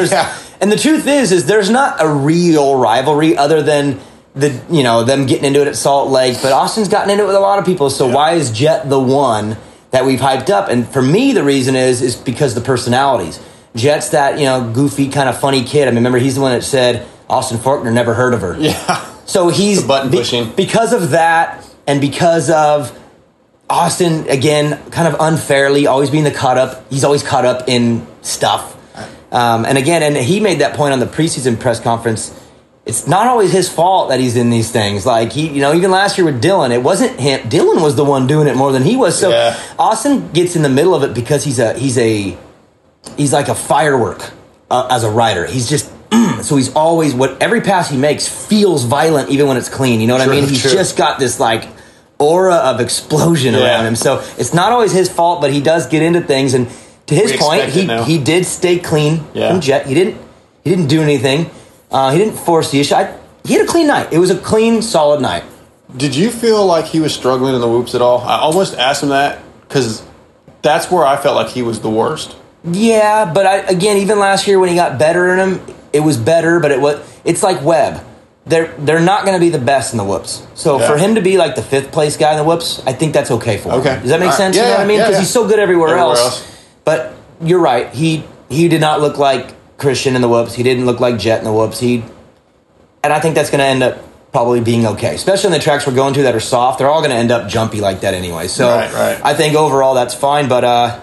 and the truth is there's not a real rivalry other than them getting into it at Salt Lake, but Austin's gotten into it with a lot of people. So why is Jet the one that we've hyped up? And for me, the reason is because the personalities. Jet's that goofy kind of funny kid. I mean, remember, he's the one that said Austin Faulkner never heard of her. Yeah. So he's the button pushing because of that, and because of Austin, again, kind of unfairly, he's always caught up in stuff. And he made that point on the preseason press conference. It's not always his fault that he's in these things. Like, even last year with Dylan, it wasn't him. Dylan was the one doing it more than he was. So Austin gets in the middle of it because he's like a firework as a rider. He's just, so he's always, every pass he makes feels violent even when it's clean. You know what I mean? He's just got this like aura of explosion around him. So it's not always his fault, but he does get into things. And to his point, he did stay clean from Jet. He didn't do anything. He didn't force the issue. He had a clean night. It was a clean, solid night. Did you feel like he was struggling in the whoops at all? I almost asked him that because that's where I felt like he was the worst. Yeah, but even last year when he got better in him, it was better, but it's like Webb. They're not going to be the best in the whoops. So for him to be like the fifth place guy in the whoops, I think that's okay for him. Okay. Does that make sense? Yeah, you know what I mean? Because he's so good everywhere else. But you're right. He did not look like Christian in the whoops. He didn't look like Jet in the whoops. And I think that's going to end up probably being okay, especially on the tracks we're going to that are soft. They're all going to end up jumpy like that anyway. So I think overall that's fine. But are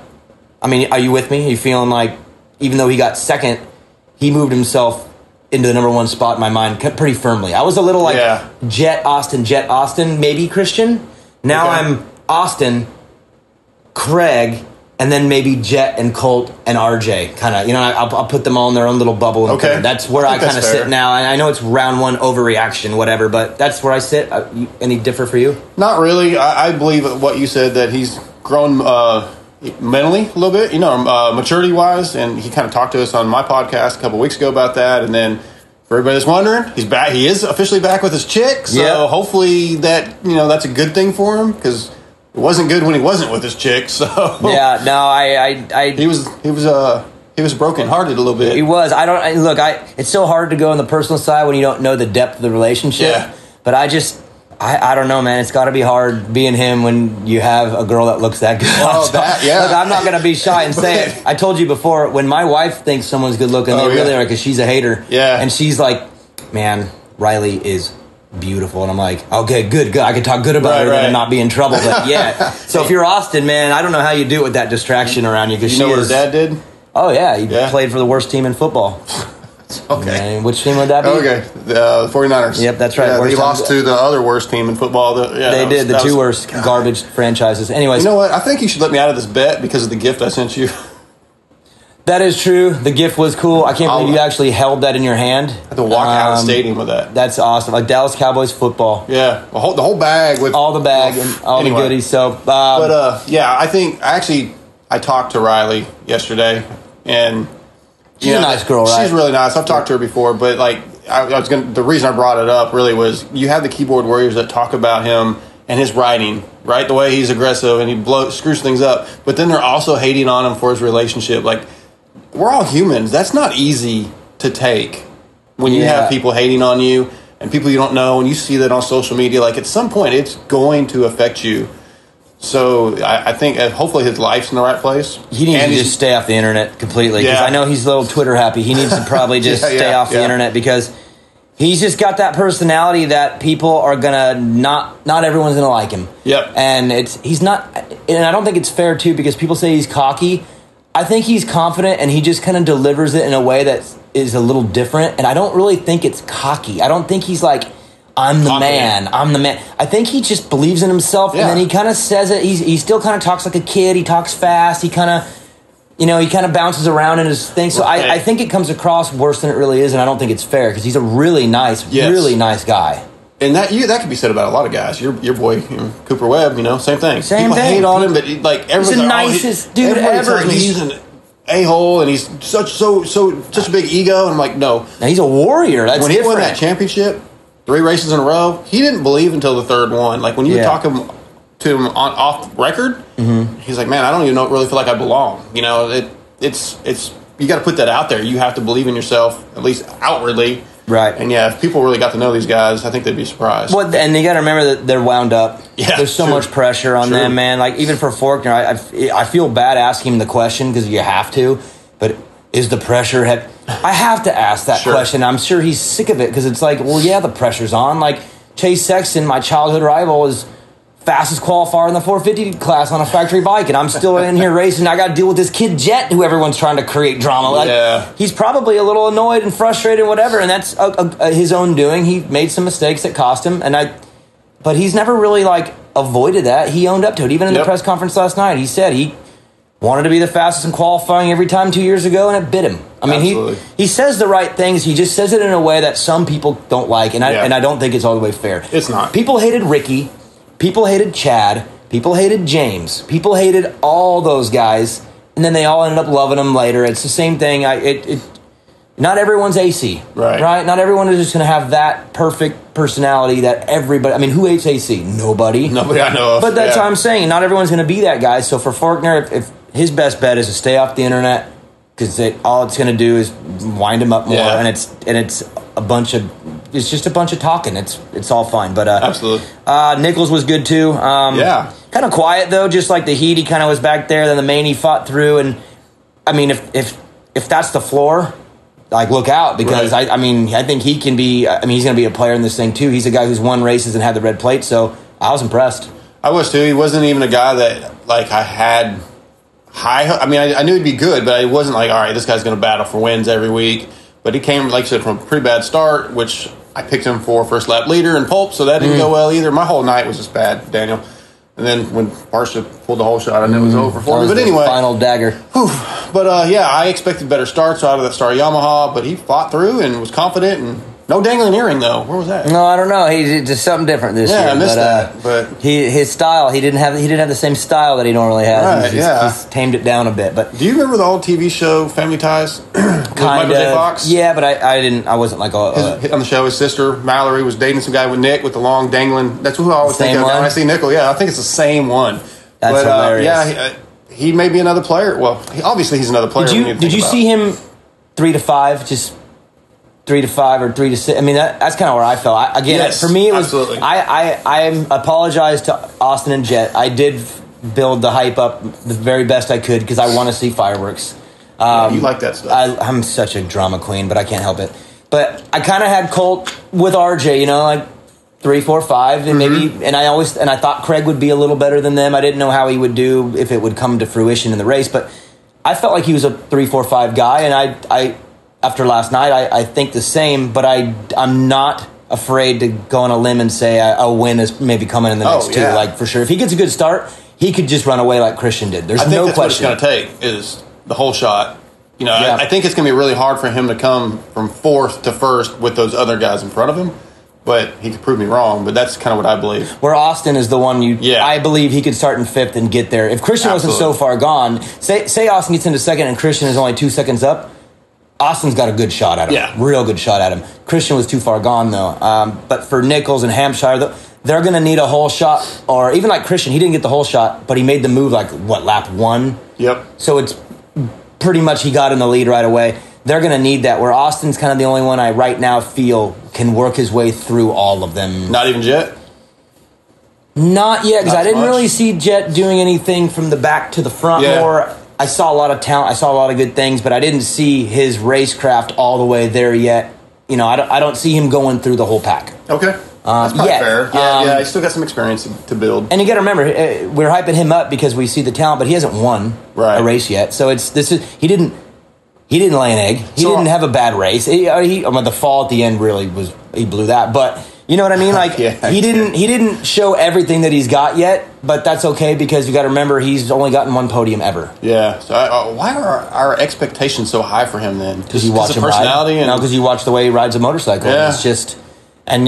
you with me? Are you feeling like even though he got second, he moved himself into the number one spot in my mind pretty firmly? I was a little like Jet Austin, maybe Christian. Now I'm Austin, Craig, and then maybe Jet and Colt and RJ. Kind of, I'll put them all in their own little bubble. And that's where I kind of sit now. And I know it's round one overreaction, whatever, but that's where I sit. Any differ for you? Not really. I believe what you said, that he's grown mentally a little bit, maturity-wise, and he kind of talked to us on my podcast a couple weeks ago about that. And then for everybody that's wondering, he's back. He is officially back with his chick, so hopefully that that's a good thing for him, because it wasn't good when he wasn't with his chick. So he was brokenhearted a little bit. He was. It's so hard to go on the personal side when you don't know the depth of the relationship. Yeah. But I don't know, man. It's got to be hard being him when you have a girl that looks that good. Look, I'm not going to be shy and say it. I told you before, when my wife thinks someone's good looking, they really are, because she's a hater. Yeah. And she's like, man, Riley is beautiful. And I'm like, okay, good. I can talk good about her and not be in trouble. But so if you're Austin, man, I don't know how you do it with that distraction around you. Because you know what her dad did? Oh, yeah. He played for the worst team in football. Okay. And which team would that be? Okay, the 49ers. Yep, that's right. Yeah, they Worst lost to the other worst team in football. They did, the two worst garbage franchises. Anyways. You know what? I think you should let me out of this bet because of the gift I sent you. That is true. The gift was cool. I can't believe you actually held that in your hand. I had to walk out of the stadium with that. That's awesome. Like Dallas Cowboys football. Yeah, the whole bag with all the bag and all the goodies. So, yeah, I talked to Riley yesterday, and she's a nice girl, right? She's really nice. I've talked to her before, but the reason I brought it up really was you have the keyboard warriors that talk about him and his writing, right? The way he's aggressive and he screws things up, but then they're also hating on him for his relationship. Like, we're all humans. That's not easy to take when you have people hating on you and people you don't know, and you see that on social media. Like, at some point, it's going to affect you. So I think hopefully his life's in the right place. He needs to just stay off the internet completely, because I know he's a little Twitter happy. He needs to probably just stay off the internet, because he's just got that personality that people are gonna not everyone's gonna like him. Yep. And he's not, and I don't think it's fair too, because people say he's cocky. I think he's confident, and he just kind of delivers it in a way that is a little different. And I don't really think it's cocky. I don't think he's like, I'm the man. I think he just believes in himself, and then he kind of says it. He still kind of talks like a kid. He talks fast. He kind of bounces around in his thing. So I think it comes across worse than it really is, and I don't think it's fair, because he's a really nice guy. And that could be said about a lot of guys. Your boy, Cooper Webb, same thing. People hate on him, but like everyone's he's the nicest dude ever. He's an a-hole, and he's such a big ego. And I'm like, no. Now, he's a warrior. That's when different. He won that championship, 3 races in a row, he didn't believe until the third one. Like, when you were talking to him off record, he's like, man, I don't even really feel like I belong. It's you got to put that out there. You have to believe in yourself, at least outwardly. Right. And if people really got to know these guys, I think they'd be surprised. Well, and you got to remember that they're wound up. Yeah, there's so much pressure on them, man. Like, even for Faulkner, I feel bad asking him the question, because you have to. But is the pressure I have to ask that question. I'm sure he's sick of it, because it's like, well, yeah, the pressure's on. Like, Chase Sexton, my childhood rival, is fastest qualifier in the 450 class on a factory bike, and I'm still in here racing. I got to deal with this kid Jet, who everyone's trying to create drama. Like, he's probably a little annoyed and frustrated and whatever, and that's his own doing. He made some mistakes that cost him, but he's never really avoided that. He owned up to it. Even in the press conference last night, he said he wanted to be the fastest in qualifying every time 2 years ago, and it bit him. I mean, he says the right things. He just says it in a way that some people don't like, and I don't think it's all the way fair. It's not. People hated Ricky. People hated Chad. People hated James. People hated all those guys, and then they all ended up loving him later. It's the same thing. Not everyone's AC, right? Not everyone is just going to have that perfect personality that everybody. I mean, who hates AC? Nobody I know of. But that's what I'm saying. Not everyone's going to be that guy. So for Faulkner, if his best bet is to stay off the internet, because all it's going to do is wind him up more, and it's just a bunch of talking. It's all fine, but absolutely. Nichols was good too. Kind of quiet though, just like the heat. He kind of was back there. Then the main he fought through, and I mean, if that's the floor, like, look out, because I think he can be. I mean, he's going to be a player in this thing too. He's a guy who's won races and had the red plate, so I was impressed. I was too. He wasn't even a guy that I had high. I mean, I knew he'd be good, but I wasn't like, all right, this guy's going to battle for wins every week. But he came, like I said, from a pretty bad start, which I picked him for first lap leader and pulp, so that didn't go well either. My whole night was just bad, Daniel. And then when Parsha pulled the whole shot, I knew it was over for me. But anyway, final dagger. But I expected better starts out of that Star Yamaha, but he fought through and was confident. And no dangling earring though. Where was that? No, I don't know. He's just something different this year. Yeah, I missed that. But his style, he didn't have the same style that he normally has. Right, he's tamed it down a bit. But do you remember the old TV show Family Ties? With Michael J. Fox? Yeah, but I didn't. I wasn't like on the show. His sister Mallory was dating some guy with Nick with the long dangling. That's who I always think of when I see Nickel. Yeah, I think it's the same one. That's hilarious. He may be another player. Well, obviously he's another player. Did you see him 3 to 5? Just 3 to 5 or 3 to 6. I mean, that's kind of where I felt. For me, it was. Absolutely. I apologize to Austin and Jet. I did build the hype up the very best I could, because I want to see fireworks. You like that stuff. I'm such a drama queen, but I can't help it. But I kind of had Colt with RJ, like 3, 4, 5, and maybe. And I thought Craig would be a little better than them. I didn't know how he would do if it would come to fruition in the race, but I felt like he was a 3, 4, 5 guy, and after last night, I think the same, but I'm not afraid to go on a limb and say a win is maybe coming in the next two, like for sure. If he gets a good start, he could just run away like Christian did. There's no question. What it's going to take is the whole shot. You know, I think it's going to be really hard for him to come from fourth to first with those other guys in front of him. But he could prove me wrong. But that's kind of what I believe. Where Austin is the one I believe he could start in fifth and get there. If Christian wasn't so far gone, say Austin gets into second and Christian is only 2 seconds up, Austin's got a good shot at him. Yeah. Real good shot at him. Christian was too far gone, though. But for Nichols and Hampshire, they're going to need a whole shot. Or even like Christian, he didn't get the whole shot, but he made the move lap 1? Yep. So it's pretty much he got in the lead right away. They're going to need that, where Austin's kind of the only one I right now feel can work his way through all of them. Not even Jet? Not yet, because I didn't really see Jet doing anything from the back to the front more. I saw a lot of talent. I saw a lot of good things, but I didn't see his racecraft all the way there yet. You know, I don't see him going through the whole pack. Okay. That's probably fair. Yeah, he's still got some experience to build. And you got to remember, we're hyping him up because we see the talent, but he hasn't won a race yet. So he didn't lay an egg. He didn't have a bad race. The fall at the end really was, he blew that. But you know what I mean? Like he didn't show everything that he's got yet. But that's okay, because you got to remember he's only gotten one podium ever. Yeah. So why are our expectations so high for him then? Because you watch him personality ride. No, because you watch the way he rides a motorcycle. Yeah. It's just and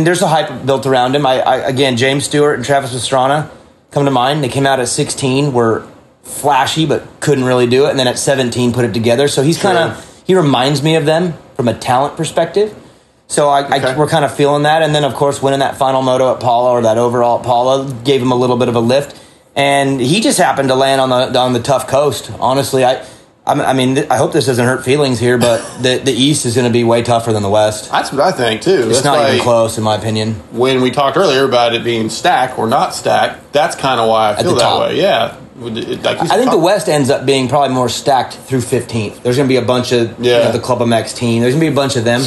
there's a hype built around him. Again, James Stewart and Travis Pastrana come to mind. They came out at 16, were flashy but couldn't really do it, and then at 17 put it together. So he's he reminds me of them from a talent perspective. So we're kind of feeling that. And then of course winning that final moto at Paula, or that overall at Paula, gave him a little bit of a lift, and he just happened to land on the tough coast. Honestly, I mean, I hope this doesn't hurt feelings here, but the East is going to be way tougher than the West. That's what I think too. It's not even close, in my opinion. When we talked earlier about it being stacked or not stacked, that's kind of why I feel that way. Yeah. I think the West ends up being probably more stacked through 15th. There's going to be a bunch of the Club MX team. There's going to be a bunch of them.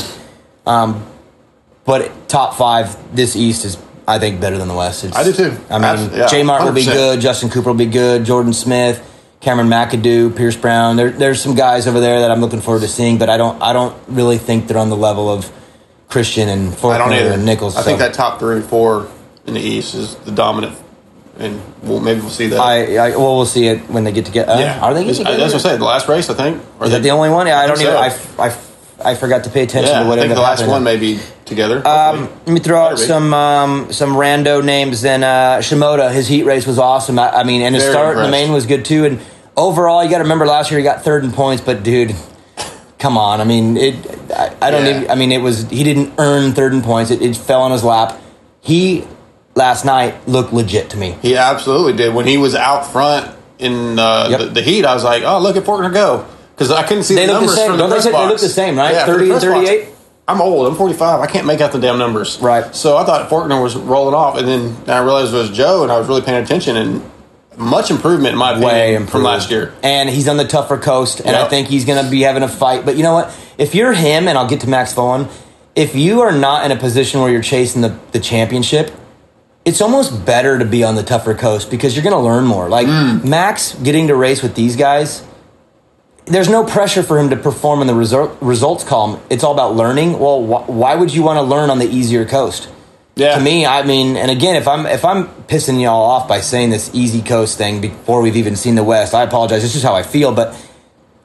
But top 5, this East is, I think, better than the West. I do too. I mean, J Mart will be good. Justin Cooper will be good. Jordan Smith, Cameron McAdoo, Pierce Brown. There's some guys over there that I'm looking forward to seeing, but I don't really think they're on the level of Christian and Faulkner and Nichols. I think that top 3 or 4 in the East is the dominant. And maybe we'll see that. We'll see it when they get together. Are they getting together? That's what I said. The last race, I think. Is that the only one? Yeah, I don't even. I forgot to pay attention to what ended up happening. I think the last one may be together. Let me throw out some rando names. Then Shimoda, his heat race was awesome. I mean, and his start in the main was good too. And overall, you got to remember last year he got 3rd in points. But dude, come on. I mean, I don't even. I mean, he didn't earn 3rd in points. It fell on his lap. Last night looked legit to me. He absolutely did. When he was out front in the heat, I was like, oh, look at Faulkner go. Because I couldn't see the numbers from the press box. They look the same, right? Yeah, 30 and 38? I'm old. I'm 45. I can't make out the damn numbers. Right. So I thought Faulkner was rolling off, and then I realized it was Joe, and I was really paying attention, and much improvement, in my opinion, from last year. And he's on the tougher coast, and I think he's going to be having a fight. But you know what? If you're him, and I'll get to Max Folan, if you are not in a position where you're chasing the championship, it's almost better to be on the tougher coast, because you're going to learn more. Like Max getting to race with these guys, there's no pressure for him to perform in the results column. It's all about learning. Well, why would you want to learn on the easier coast? Yeah. To me, I mean, and again, if I'm pissing y'all off by saying this easy coast thing before we've even seen the West, I apologize. This is how I feel. But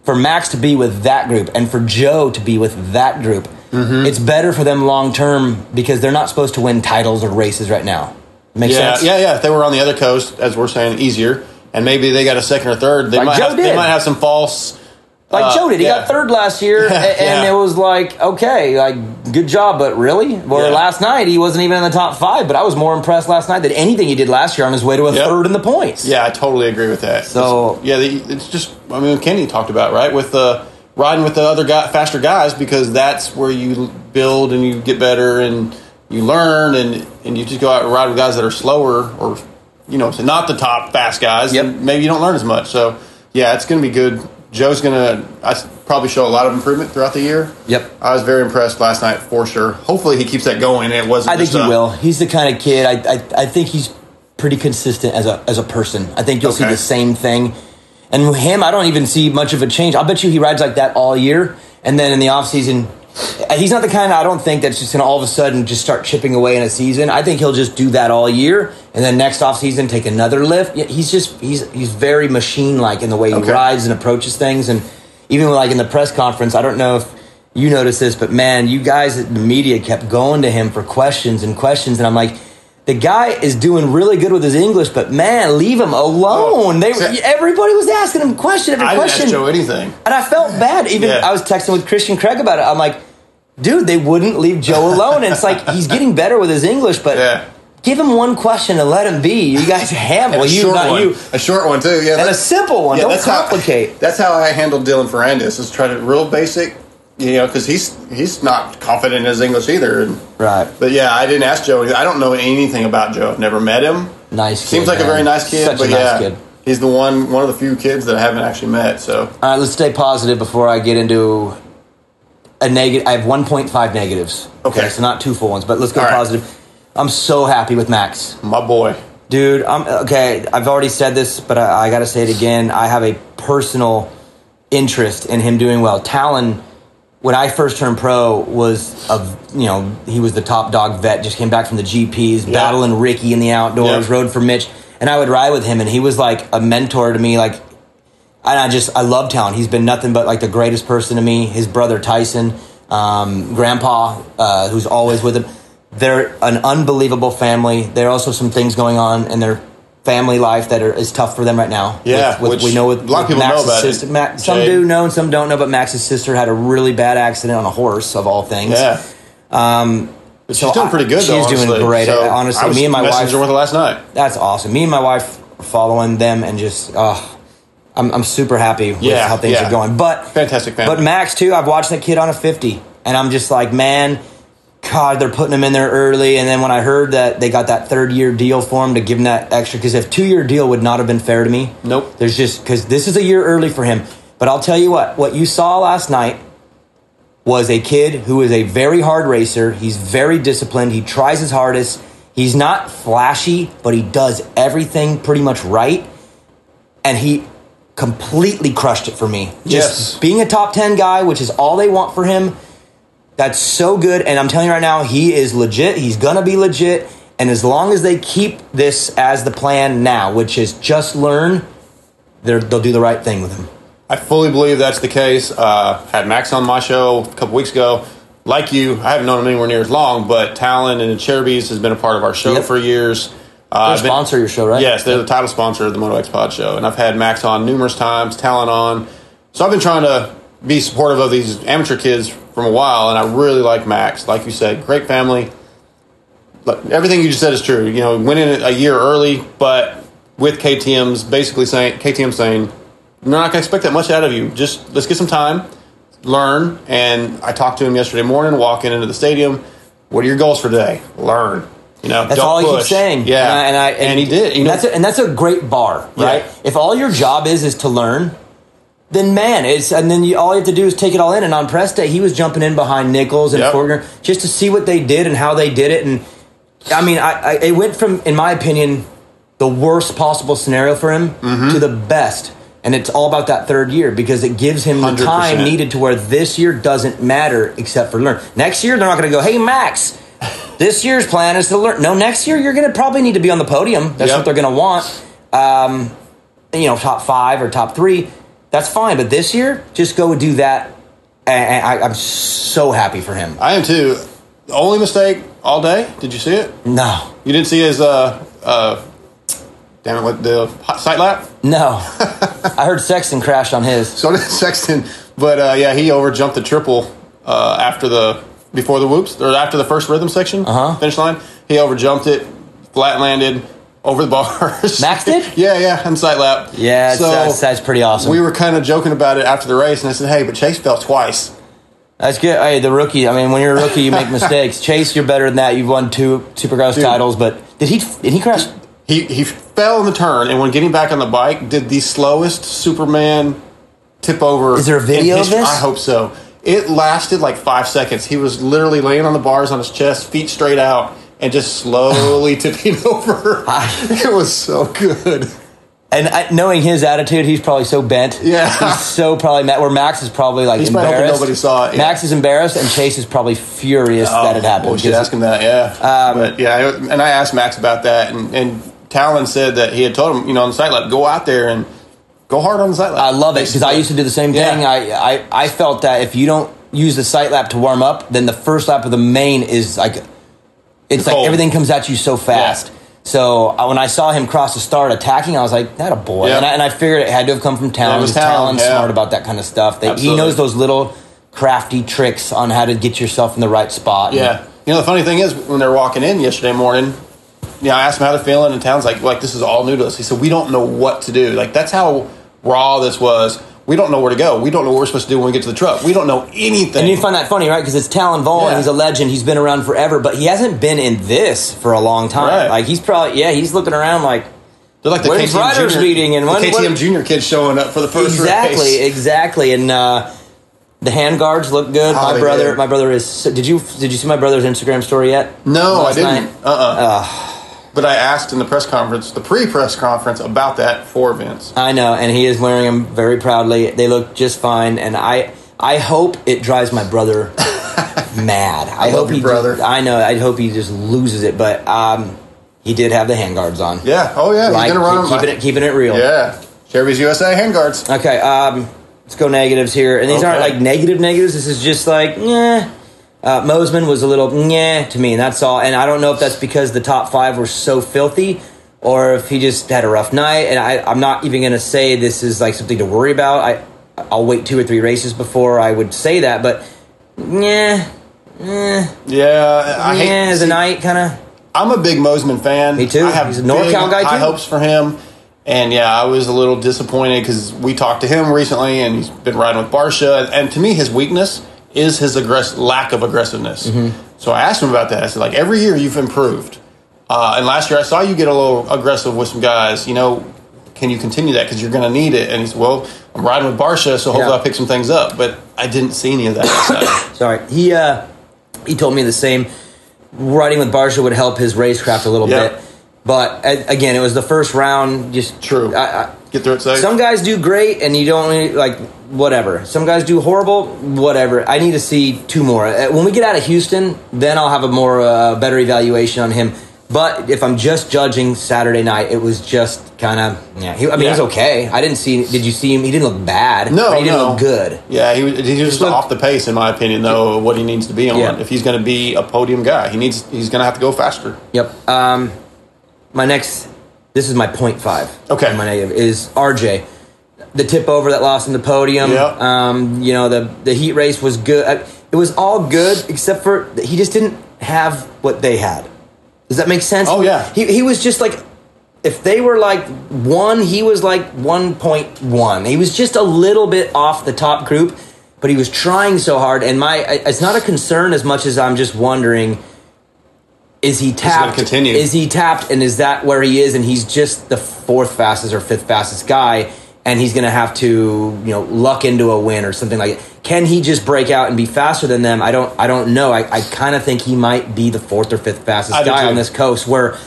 for Max to be with that group and for Joe to be with that group, it's better for them long term, because they're not supposed to win titles or races right now. Makes sense? Yeah. If they were on the other coast, as we're saying, easier, and maybe they got a 2nd or 3rd, they might have some false. Like Joe did. He got 3rd last year, and it was like, okay, like, good job, but really? Well, last night, he wasn't even in the top 5, but I was more impressed last night than anything he did last year on his way to a 3rd in the points. Yeah, I totally agree with that. So, it's just, I mean, Kenny talked about, right, with riding with the other faster guys, because that's where you build and you get better and you learn, and you just go out and ride with guys that are slower, or, you know, so not the top fast guys, and maybe you don't learn as much. So, yeah, it's going to be good. Joe's going to probably show a lot of improvement throughout the year. Yep. I was very impressed last night, for sure. Hopefully he keeps that going. And it wasn't. I think he will. He's the kind of kid. I think he's pretty consistent as a person. I think you'll see the same thing. And with him, I don't even see much of a change. I'll bet you he rides like that all year. And then in the offseason, he's not the kind I don't think that's just going to all of a sudden just start chipping away in a season. I think he'll just do that all year, and then next offseason take another lift. He's very machine-like in the way he rides and approaches things. And even like in the press conference, I don't know if you noticed this, but man, you guys at the media kept going to him for questions, and I'm like, the guy is doing really good with his English, but man, leave him alone. Everybody was asking him question after question. I didn't ask Joe anything. And I felt bad. I was texting with Christian Craig about it. I'm like, dude, they wouldn't leave Joe alone. And it's like, he's getting better with his English, but give him one question and let him be. You guys handle a short one too. Yeah, and a simple one. Don't complicate. That's how I handled Dylan Ferrandis. Is try to real basic. Because he's not confident in his English either. Right. But yeah, I didn't ask Joe. I don't know anything about Joe. I've never met him. Nice kid. Seems like a very nice kid. Such a nice kid. He's the one of the few kids that I haven't actually met. So. All right, let's stay positive before I get into a negative. I have 1.5 negatives. Okay, so not two full ones, but let's go positive. I'm so happy with Max. My boy. Dude, I've already said this, but I got to say it again. I have a personal interest in him doing well. Talon, when I first turned pro, he was the top dog vet, just came back from the GPs, battling Ricky in the outdoors, rode for Mitch, and I would ride with him, and he was like a mentor to me. Like, I love Talon. He's been nothing but like the greatest person to me. His brother Tyson, Grandpa, who's always with him. They're an unbelievable family. There are also some things going on in their family life that is tough for them right now. Yeah, which we know with a lot of people Max's know about sister. it. Some do know and some don't know, but Max's sister had a really bad accident on a horse, of all things. Yeah. But she's doing pretty good, though. She's doing great. So honestly, me and my wife were with her last night. That's awesome. Me and my wife are following them, and just I'm super happy with how things are going. But fantastic family. But Max too. I've watched that kid on a 50, and I'm just like, man. God, they're putting him in there early. And then when I heard that they got that 3rd-year deal for him to give him that extra, because if 2-year deal would not have been fair to me. Nope. There's just, because this is a year early for him. But I'll tell you what you saw last night was a kid who is a very hard racer. He's very disciplined. He tries his hardest. He's not flashy, but he does everything pretty much right. And he completely crushed it for me. Just being a top 10 guy, which is all they want for him. That's so good, and I'm telling you right now, he is legit. He's going to be legit, and as long as they keep this as the plan now, which is just learn, they'll do the right thing with him. I fully believe that's the case. Had Max on my show a couple weeks ago. Like you, I haven't known him anywhere near as long, but Talon and Cherubies has been a part of our show for years. They sponsor your show, right? Yes, they're the title sponsor of the Moto X Pod show, and I've had Max on numerous times, Talon on. So I've been trying to be supportive of these amateur kids from a while, and I really like Max. Like you said, great family. Look, everything you just said is true. Went in a year early, but with KTM saying, we're not going to expect that much out of you. Just let's get some time, learn. And I talked to him yesterday morning, walking into the stadium. What are your goals for today? Learn. That's all he keeps saying. Yeah, and he did. That's a great bar, right? Yeah. If all your job is to learn. Then all you have to do is take it all in. And on press day, he was jumping in behind Nichols and Fortner just to see what they did and how they did it. And I mean, it went from, in my opinion, the worst possible scenario for him to the best. And it's all about that 3rd year because it gives him the 100%. time needed to where this year doesn't matter except for learn. Next year, they're not going to go, hey, Max, this year's plan is to learn. No, next year, you're going to probably need to be on the podium. That's what they're going to want. Top 5 or top 3. That's fine, but this year, just go do that, and I'm so happy for him. I am too. The only mistake all day, did you see it? No. You didn't see his, the sight lap? No. I heard Sexton crashed on his. So did Sexton, but he overjumped the triple before the whoops, or after the first rhythm section, finish line. He overjumped it, flat landed, over the bars. Max did? Yeah, on sight lap. Yeah, that's pretty awesome. We were kind of joking about it after the race, and I said, hey, but Chase fell twice. That's good. Hey, the rookie, when you're a rookie, you make mistakes. Chase, you're better than that. You've won 2 Supercross titles, but did he crash? He fell in the turn, and when getting back on the bike, did the slowest Superman tip over. Is there a video of this? I hope so. It lasted like 5 seconds. He was literally laying on the bars on his chest, feet straight out, and just slowly tipping over. It was so good. And knowing his attitude, he's probably so bent. Yeah. He's so probably mad. Where Max is probably like He's embarrassed. probably nobody saw it. Yeah. Max is embarrassed, and Chase is probably furious that it happened. We should ask him that, yeah. But yeah, and I asked Max about that, and Talon said that he had told him, on the sight lap, go out there and go hard on the sight lap. I love it because I used to do the same thing. Yeah. I felt that if you don't use the sight lap to warm up, then the first lap of the main is like, it's like everything comes at you so fast. Yeah. So when I saw him cross the start attacking, I was like, that a boy. Yeah. And I figured it had to have come from Talon. It was Talon's smart about that kind of stuff. He knows those little crafty tricks on how to get yourself in the right spot. Yeah. The funny thing is, when they were walking in yesterday morning, I asked him how they're feeling, and Talon's like, this is all new to us. He said, we don't know what to do. Like, that's how raw this was. We don't know where to go. We don't know what we're supposed to do when we get to the truck. We don't know anything. And you find that funny, right? Because it's Talon Vaughn. Yeah. He's a legend. He's been around forever, but he hasn't been in this for a long time. Right. Like, he's probably, he's looking around like, they're like the when's Riders Junior, meeting? And when, KTM Junior kids showing up for the first race. Exactly. And the hand guards look good. My brother is. Did you see my brother's Instagram story yet? No, I didn't. But I asked in the pre-press conference about that for Vince. I know, and he is wearing them very proudly. They look just fine, and I hope it drives my brother mad. I hope your brother. I know. I hope he just loses it, but he did have the handguards on. Yeah. Oh yeah. Like, he's gonna run keeping it real. Yeah. Chevy's USA handguards. Okay. Let's go negatives here, and these aren't like negative negatives. This is just like Mosman was a little to me, and that's all. And I don't know if that's because the top 5 were so filthy, or if he just had a rough night. And I'm not even going to say this is like something to worry about. I'll wait 2 or 3 races before I would say that. But yeah, I hate as a night kind of. I'm a big Mosman fan. Me too. I have He's a NorCal guy too. High hopes for him. And I was a little disappointed because we talked to him recently, and he's been riding with Barsha. And to me, his weakness is his lack of aggressiveness. Mm-hmm. So I asked him about that. I said, every year you've improved. And last year I saw you get a little aggressive with some guys. Can you continue that? Because you're going to need it. And he said, well, I'm riding with Barsha, so hopefully I'll pick some things up. But I didn't see any of that. Sorry. He told me the same. Riding with Barsha would help his racecraft a little bit. But, again, it was the first round. Just true. Get through it safe. Some guys do great, and you don't, whatever. Some guys do horrible, whatever. I need to see 2 more. When we get out of Houston, then I'll have a better evaluation on him. But if I'm just judging Saturday night, it was just kind of, he was okay. I didn't see, did you see him? He didn't look bad. No, he didn't look good. Yeah, he was just off the pace, in my opinion, though, what he needs to be on. Yeah. If he's going to be a podium guy, he's going to have to go faster. Yep. This is my 0.5. Okay. My negative is RJ. The tip over that lost him the podium. Yep. The heat race was good. It was all good, except for he just didn't have what they had. Does that make sense? Oh, yeah. He was just like, if they were like 1, he was like 1.1. He was just a little bit off the top group, but he was trying so hard. And it's not a concern as much as I'm just wondering, is he tapped? Continue. Is he tapped, and is that where he is? And he's just the 4th fastest or 5th fastest guy, and he's going to have to, luck into a win or something like that. Can he just break out and be faster than them? I don't know. I kind of think he might be the 4th or 5th fastest guy on this coast, where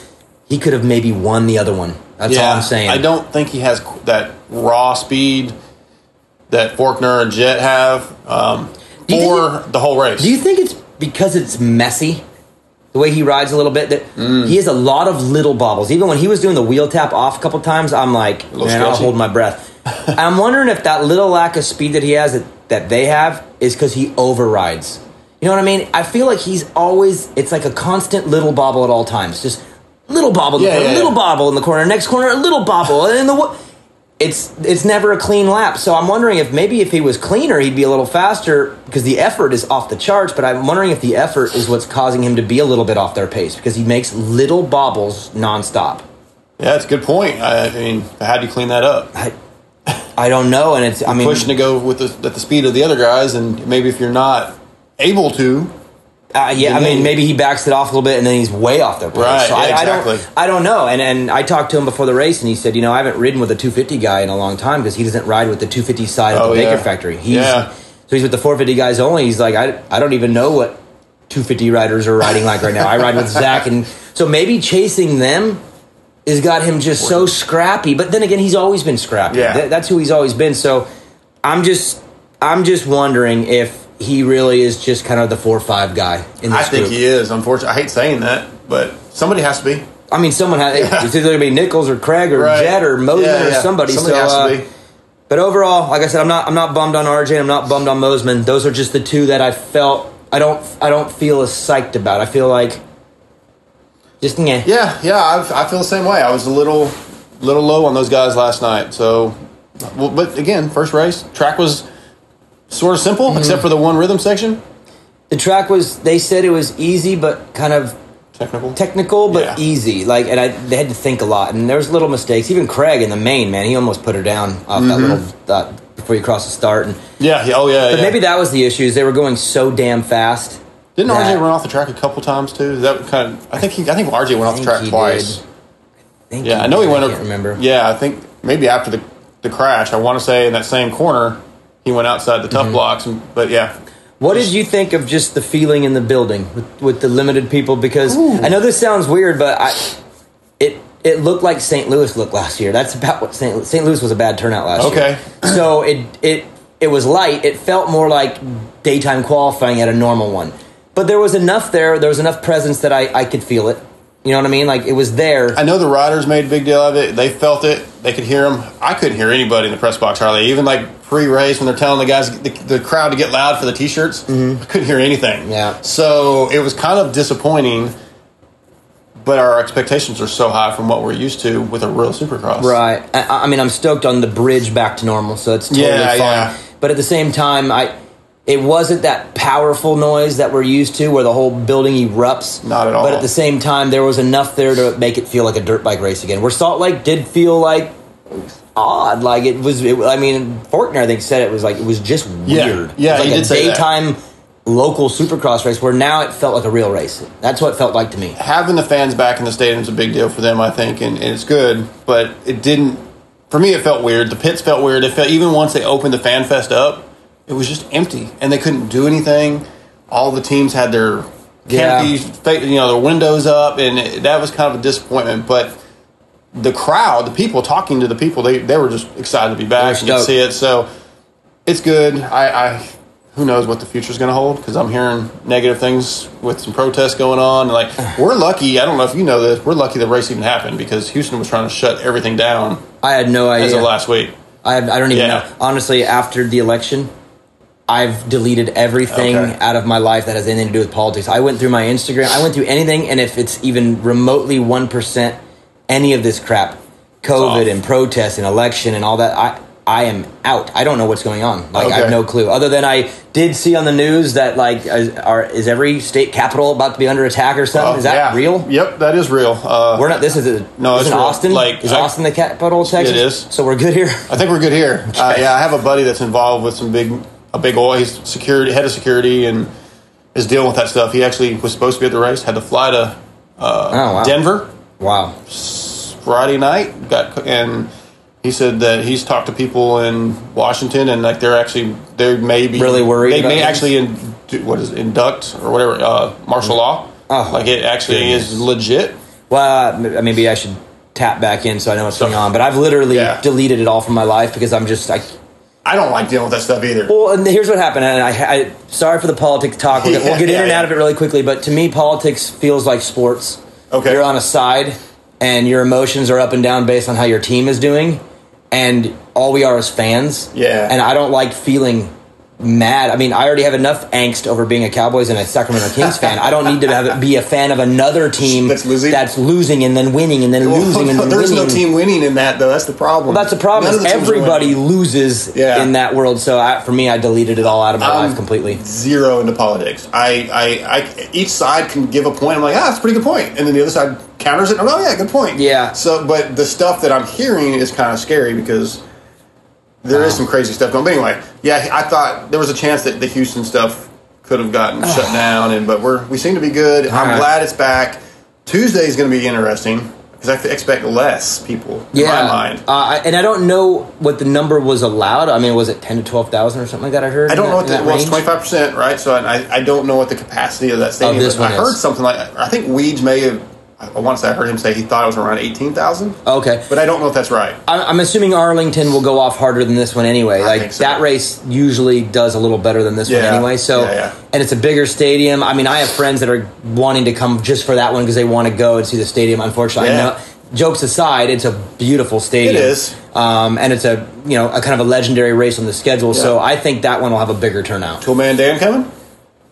he could have maybe won the other one. That's all I'm saying. I don't think he has that raw speed that Faulkner and Jet have for the whole race. Do you think it's because it's messy? The way he rides a little bit, that he has a lot of little bobbles. Even when he was doing the wheel tap off a couple times, I'm like, man, I'll hold my breath. I'm wondering if that little lack of speed that he has, that they have, is because he overrides. You know what I mean? I feel like he's always, it's like a constant little bobble at all times. Just little bobble in the corner, little bobble in the corner, next corner, a little bobble. And it's never a clean lap. So I'm wondering if he was cleaner, he'd be a little faster, because the effort is off the charts. But I'm wondering if the effort is what's causing him to be a little bit off their pace, because he makes little bobbles nonstop. Yeah, that's a good point. I mean, how do you clean that up? I don't know, and it's pushing to go with at the speed of the other guys, and maybe if you're not able to. Maybe he backs it off a little bit, and then he's way off their pace. Right, so exactly. I don't know. And I talked to him before the race, and he said, I haven't ridden with a 250 guy in a long time, because he doesn't ride with the 250 side of the Baker factory. So he's with the 450 guys only. He's like, I don't even know what 250 riders are riding like right now. I ride with Zach, and so maybe chasing them has got him just so scrappy. But then again, he's always been scrappy. Yeah. That's who he's always been. So I'm just wondering if he really is just kind of the 4-5 guy in this I think group. he is. Unfortunately, I hate saying that, but somebody has to be. I mean, someone has. It's either going to be Nichols or Craig or Jed or Mosman or somebody. Somebody has to be. But overall, like I said, I'm not bummed on RJ. I'm not bummed on Mosman. Those are just the two that I felt I don't feel as psyched about. I feel like just Yeah. I feel the same way. I was a little low on those guys last night. So, but again, first race track was sort of simple, except for the one rhythm section. The track was. They said it was easy, but kind of technical, but easy. Like, and they had to think a lot, and there was little mistakes. Even Craig in the main, man, he almost put her down off that little before you cross the start. And but maybe that was the issue. Is they were going so damn fast. Didn't RJ run off the track a couple times too? Is that kind of? I think RJ went off the track twice. I know he went. I can't remember. Yeah, I think maybe after the crash. I want to say in that same corner, he went outside the tough blocks. But yeah. What did you think of just the feeling in the building with the limited people? Because I know this sounds weird, but it looked like St. Louis looked last year. That's about what St. Louis was a bad turnout last year. Okay. So it was light. It felt more like daytime qualifying at a normal one. But there was enough there. There was enough presence that I could feel it. You know what I mean? Like, it was there. I know the riders made a big deal of it. They felt it. They could hear them. I couldn't hear anybody in the press box hardly. Even like pre-race when they're telling the guys, the crowd to get loud for the T-shirts, I couldn't hear anything. Yeah. So it was kind of disappointing, but our expectations are so high from what we're used to with a real Supercross. Right. I mean, I'm stoked on the bridge back to normal, so it's totally fine. Yeah. But at the same time, it wasn't that powerful noise that we're used to where the whole building erupts. Not at all. But at the same time, there was enough there to make it feel like a dirt bike race again. Where Salt Lake did feel like odd. Like I mean, Fortner, I think, said it was just weird. Yeah, it was like he did say that. Daytime local Supercross race where now it felt like a real race. That's what it felt like to me. Having the fans back in the stadium is a big deal for them, I think, and it's good. But it didn't, for me, it felt weird. The pits felt weird. It felt, even once they opened the Fan Fest up, it was just empty, and they couldn't do anything. All the teams had their canopies, their windows up, and that was kind of a disappointment. But the crowd, the people talking to the people, they were just excited to be back and get to see it. So it's good. I who knows what the future's going to hold, because I'm hearing negative things with some protests going on. Like, we're lucky. I don't know if you know this. We're lucky the race even happened, because Houston was trying to shut everything down. I had no idea. As of last week. I don't even know. Honestly, after the election, I've deleted everything out of my life that has anything to do with politics. I went through my Instagram. I went through anything, and if it's even remotely 1%, any of this crap, COVID and protests and election and all that, I am out. I don't know what's going on. Like, I have no clue. Other than I did see on the news that, like, is every state capital about to be under attack or something? Is that real? Yep, that is real. We're not. This is it's Austin. Like, is Austin the capital of Texas? It is. So we're good here. I think we're good here. I have a buddy that's involved with a big oil. He's head of security, and is dealing with that stuff. He actually was supposed to be at the race. Had to fly to Denver. Wow. Friday night, and he said that he's talked to people in Washington, and like they may be really worried. They may actually induct or whatever martial law. Oh, like it actually is legit. Well, maybe I should tap back in so I know what's going on. But I've literally deleted it all from my life because I'm just I don't like dealing with that stuff either. Well, and here's what happened, and I sorry for the politics talk. We'll get in and out of it really quickly, but to me, politics feels like sports. Okay, you're on a side, and your emotions are up and down based on how your team is doing, and all we are is fans. Yeah, and I don't like feeling mad. I mean, I already have enough angst over being a Cowboys and a Sacramento Kings fan. I don't need to be a fan of another team that's losing and then winning and then losing and then there's winning. There's no team winning in that, though. That's the problem. Well, that's the problem. Is everybody loses in that world. So for me, I deleted it all out of my life completely. Zero into politics. I each side can give a point. I'm like, that's a pretty good point. And then the other side counters it. Oh, yeah, good point. Yeah. So, but the stuff that I'm hearing is kind of scary because there is some crazy stuff going on. But anyway, I thought there was a chance that the Houston stuff could have gotten shut down, but we seem to be good. I'm glad it's back. Tuesday is going to be interesting because I expect less people in my mind. And I don't know what the number was allowed. I mean, was it 10 to 12,000 or something like that? I heard. I don't know what it was. 25%, right? So I don't know what the capacity of that stadium is. I heard something like I think Weege may have. I want to say I heard him say he thought it was around 18,000. Okay. But I don't know if that's right. I'm assuming Arlington will go off harder than this one anyway. I think so. That race usually does a little better than this one anyway. So, and it's a bigger stadium. I mean, I have friends that are wanting to come just for that one because they want to go and see the stadium. Unfortunately, I know, jokes aside, it's a beautiful stadium. It is. And it's a kind of a legendary race on the schedule. So I think that one will have a bigger turnout. Toolman Dan coming?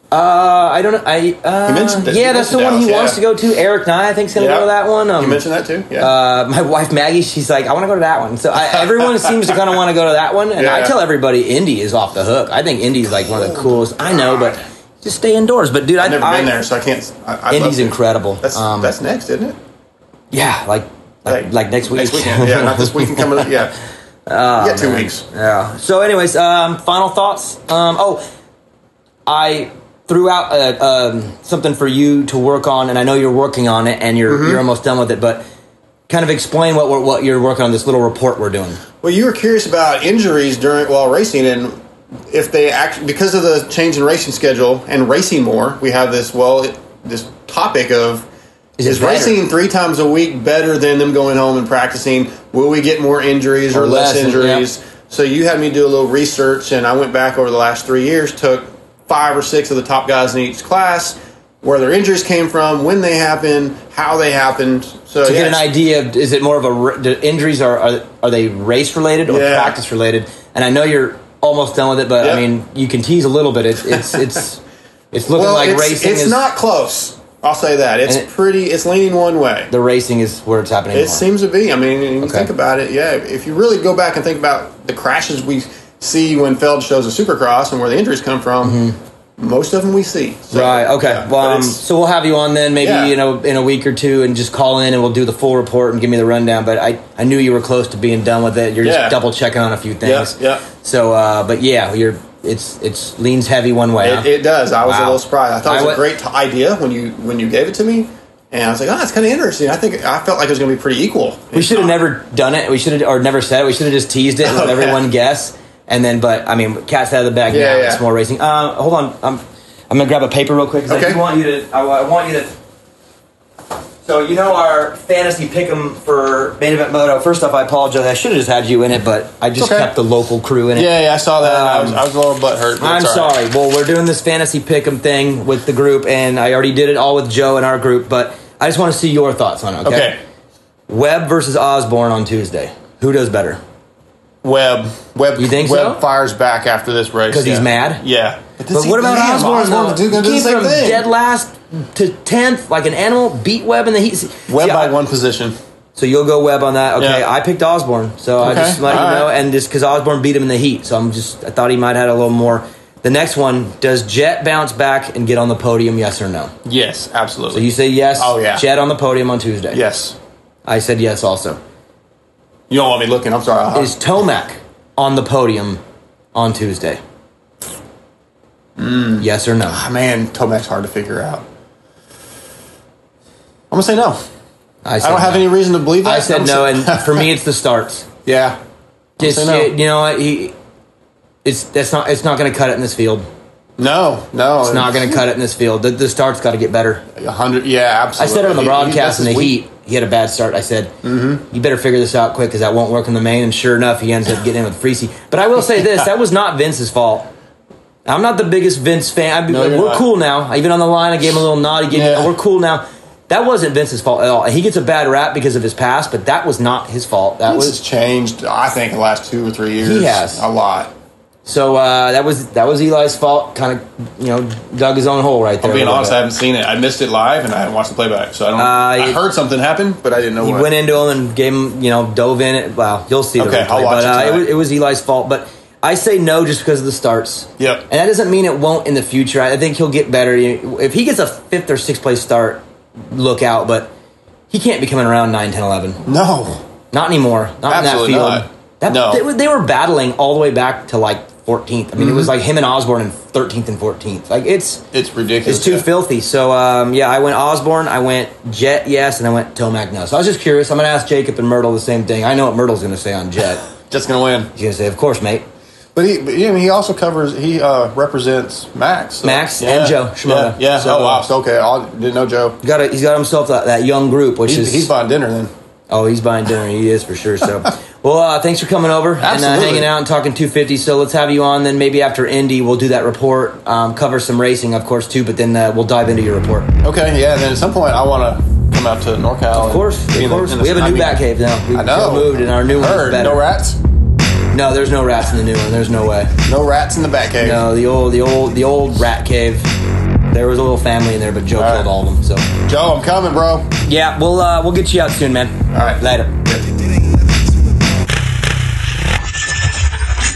I don't know. He mentioned this. That's the one he wants to go to. Eric Nye, I think, is going to go to that one. You mentioned that too. Yeah. My wife Maggie, she's like, I want to go to that one. So everyone seems to kind of want to go to that one, and I tell everybody Indy is off the hook. I think Indy is like one of the coolest. I know, but just stay indoors. But dude, I've never been there, so I can't. Indy's incredible. That's next, isn't it? Yeah, like next week. Next weekend. Yeah, not this weekend coming up. Yeah. You got 2 weeks. Yeah. So, anyways, final thoughts. I threw out something for you to work on, and I know you're working on it, and you're almost done with it. But kind of explain what you're working on. This little report we're doing. Well, you were curious about injuries while racing, and if they because of the change in racing schedule and racing more, we have this topic of. Is racing 3 times a week better than them going home and practicing? Will we get more injuries or less injuries? Yep. So you had me do a little research, and I went back over the last 3 years, took 5 or 6 of the top guys in each class, where their injuries came from, when they happened, how they happened. So to get an idea of, is it more of the injuries are they race related or practice related? And I know you're almost done with it, but I mean, you can tease a little bit. It's looking like racing. It's not close. I'll say that. It's leaning one way. The racing is where it's happening. It seems to be. I mean, you think about it, if you really go back and think about the crashes we see when Feld shows a Supercross and where the injuries come from, most of them we see. So, right, okay. Yeah, so we'll have you on then maybe in a week or two and just call in and we'll do the full report and give me the rundown. But I knew you were close to being done with it. You're just double checking on a few things. Yeah. So, but it's leans heavy one way. It does. I was a little surprised. I thought it was a great idea when you gave it to me, and I was like, it's kind of interesting. I felt like it was going to be pretty equal. We should have never done it. We should have or never said it. We should have just teased it and let everyone guess. And then, but I mean, cat's out of the bag now. It's more racing. Hold on, I'm going to grab a paper real quick because I want you to. So our fantasy pick'em for Main Event Moto. First off, I apologize. I should have just had you in it, but I just kept the local crew in it. Yeah, I saw that. I was a little butthurt. I'm sorry. Right. Well, we're doing this fantasy pick'em thing with the group, and I already did it all with Joe and our group, but I just want to see your thoughts on it, okay? Webb versus Osborne on Tuesday. Who does better? Webb. You think Webb fires back after this race. Because he's mad? Yeah. But what about Osborne? He came from dead last to 10th, like an animal, beat Webb in the heat. Webb by one position. So you'll go Webb on that. Okay, I picked Osborne. So I just let you know. And just because Osborne beat him in the heat. So I thought he might have had a little more. The next one, does Jet bounce back and get on the podium, yes or no? Yes, absolutely. So you say yes? Oh, yeah. Jet on the podium on Tuesday? Yes. I said yes also. You don't want me looking, I'm sorry. Is Tomac on the podium on Tuesday? Yes or no? Man, Tomac's hard to figure out. I'm going to say no. I don't have any reason to believe that. I said no, and for me, it's the starts. Yeah. Just, you know what? It's not going to cut it in this field. No. It's not going to cut it in this field. The start's got to get better. 100, yeah, absolutely. I said it on the broadcast in the heat. He had a bad start. I said, you better figure this out quick because that won't work in the main. And sure enough, he ends up getting in with Freesy. But I will say this, that was not Vince's fault. I'm not the biggest Vince fan. We're cool now. Even on the line, I gave him a little nod. We're cool now. That wasn't Vince's fault at all. He gets a bad rap because of his past, but that was not his fault. Vince has changed, I think, the last 2 or 3 years. He has. A lot. So that was Eli's fault. Kind of, dug his own hole right there. I'm being honest, I haven't seen it. I missed it live, and I haven't watched the playback, so I don't. I heard something happen, but I didn't know. He went into him and gave him, dove in it. Well, you'll see. Okay, I'll watch it. It was Eli's fault, but I say no just because of the starts. Yep. And that doesn't mean it won't in the future. I think he'll get better. If he gets a 5th or 6th place start, look out. But he can't be coming around 9, 10, 11. No, not anymore. Not absolutely in that field. No, they were battling all the way back to like 14th. I mean, it was like him and Osborne in 13th and 14th. Like it's ridiculous. It's too filthy. So I went Osborne, I went Jet, yes, and I went Tomac, no. So I was just curious. I'm going to ask Jacob and Myrtle the same thing. I know what Myrtle's going to say on Jet. Jet's going to win. He's going to say, of course, mate. But he also covers. He represents Max. So. Max and Joe Shimoda. Yeah. So, wow. So, okay. I didn't know Joe. He's got himself that young group, which he's buying dinner then. Oh, he's buying dinner. He is for sure. So, well, thanks for coming over and hanging out and talking 250. So let's have you on. Then maybe after Indy, we'll do that report, cover some racing, of course, too. But then we'll dive into your report. Okay. Yeah. And then at some point, I want to come out to NorCal. Of course. We have a new Batcave now. I know. Moved, and our new one's better. No rats. No, there's no rats in the new one. There's no way. No rats in the Batcave. No, the old rat cave. There was a little family in there, but Joe killed all of them. So, Joe, I'm coming, bro. Yeah, we'll get you out soon, man. All right, later.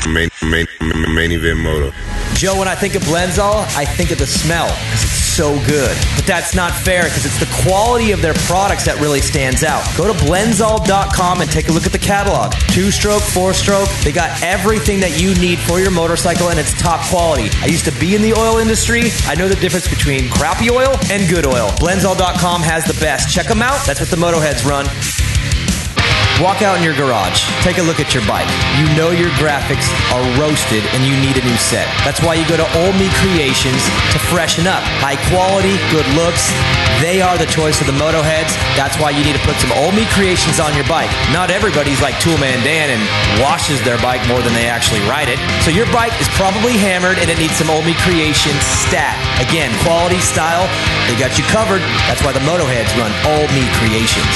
Main event moto. Joe, when I think of Blenzall, I think of the smell because it's so good. But that's not fair because it's the quality of their products that really stands out. Go to Blenzall.com and take a look at the catalog. 2-stroke, 4-stroke, they got everything that you need for your motorcycle and it's top quality. I used to be in the oil industry. I know the difference between crappy oil and good oil. Blenzall.com has the best. Check them out. That's what the Motoheads run. Walk out in your garage, take a look at your bike. You know your graphics are roasted and you need a new set. That's why you go to Old Me Creations to freshen up. High quality, good looks, they are the choice of the Motoheads. That's why you need to put some Old Me Creations on your bike. Not everybody's like Toolman Dan and washes their bike more than they actually ride it. So your bike is probably hammered and it needs some Old Me Creations stat. Again, quality, style, they got you covered. That's why the Motoheads run Old Me Creations.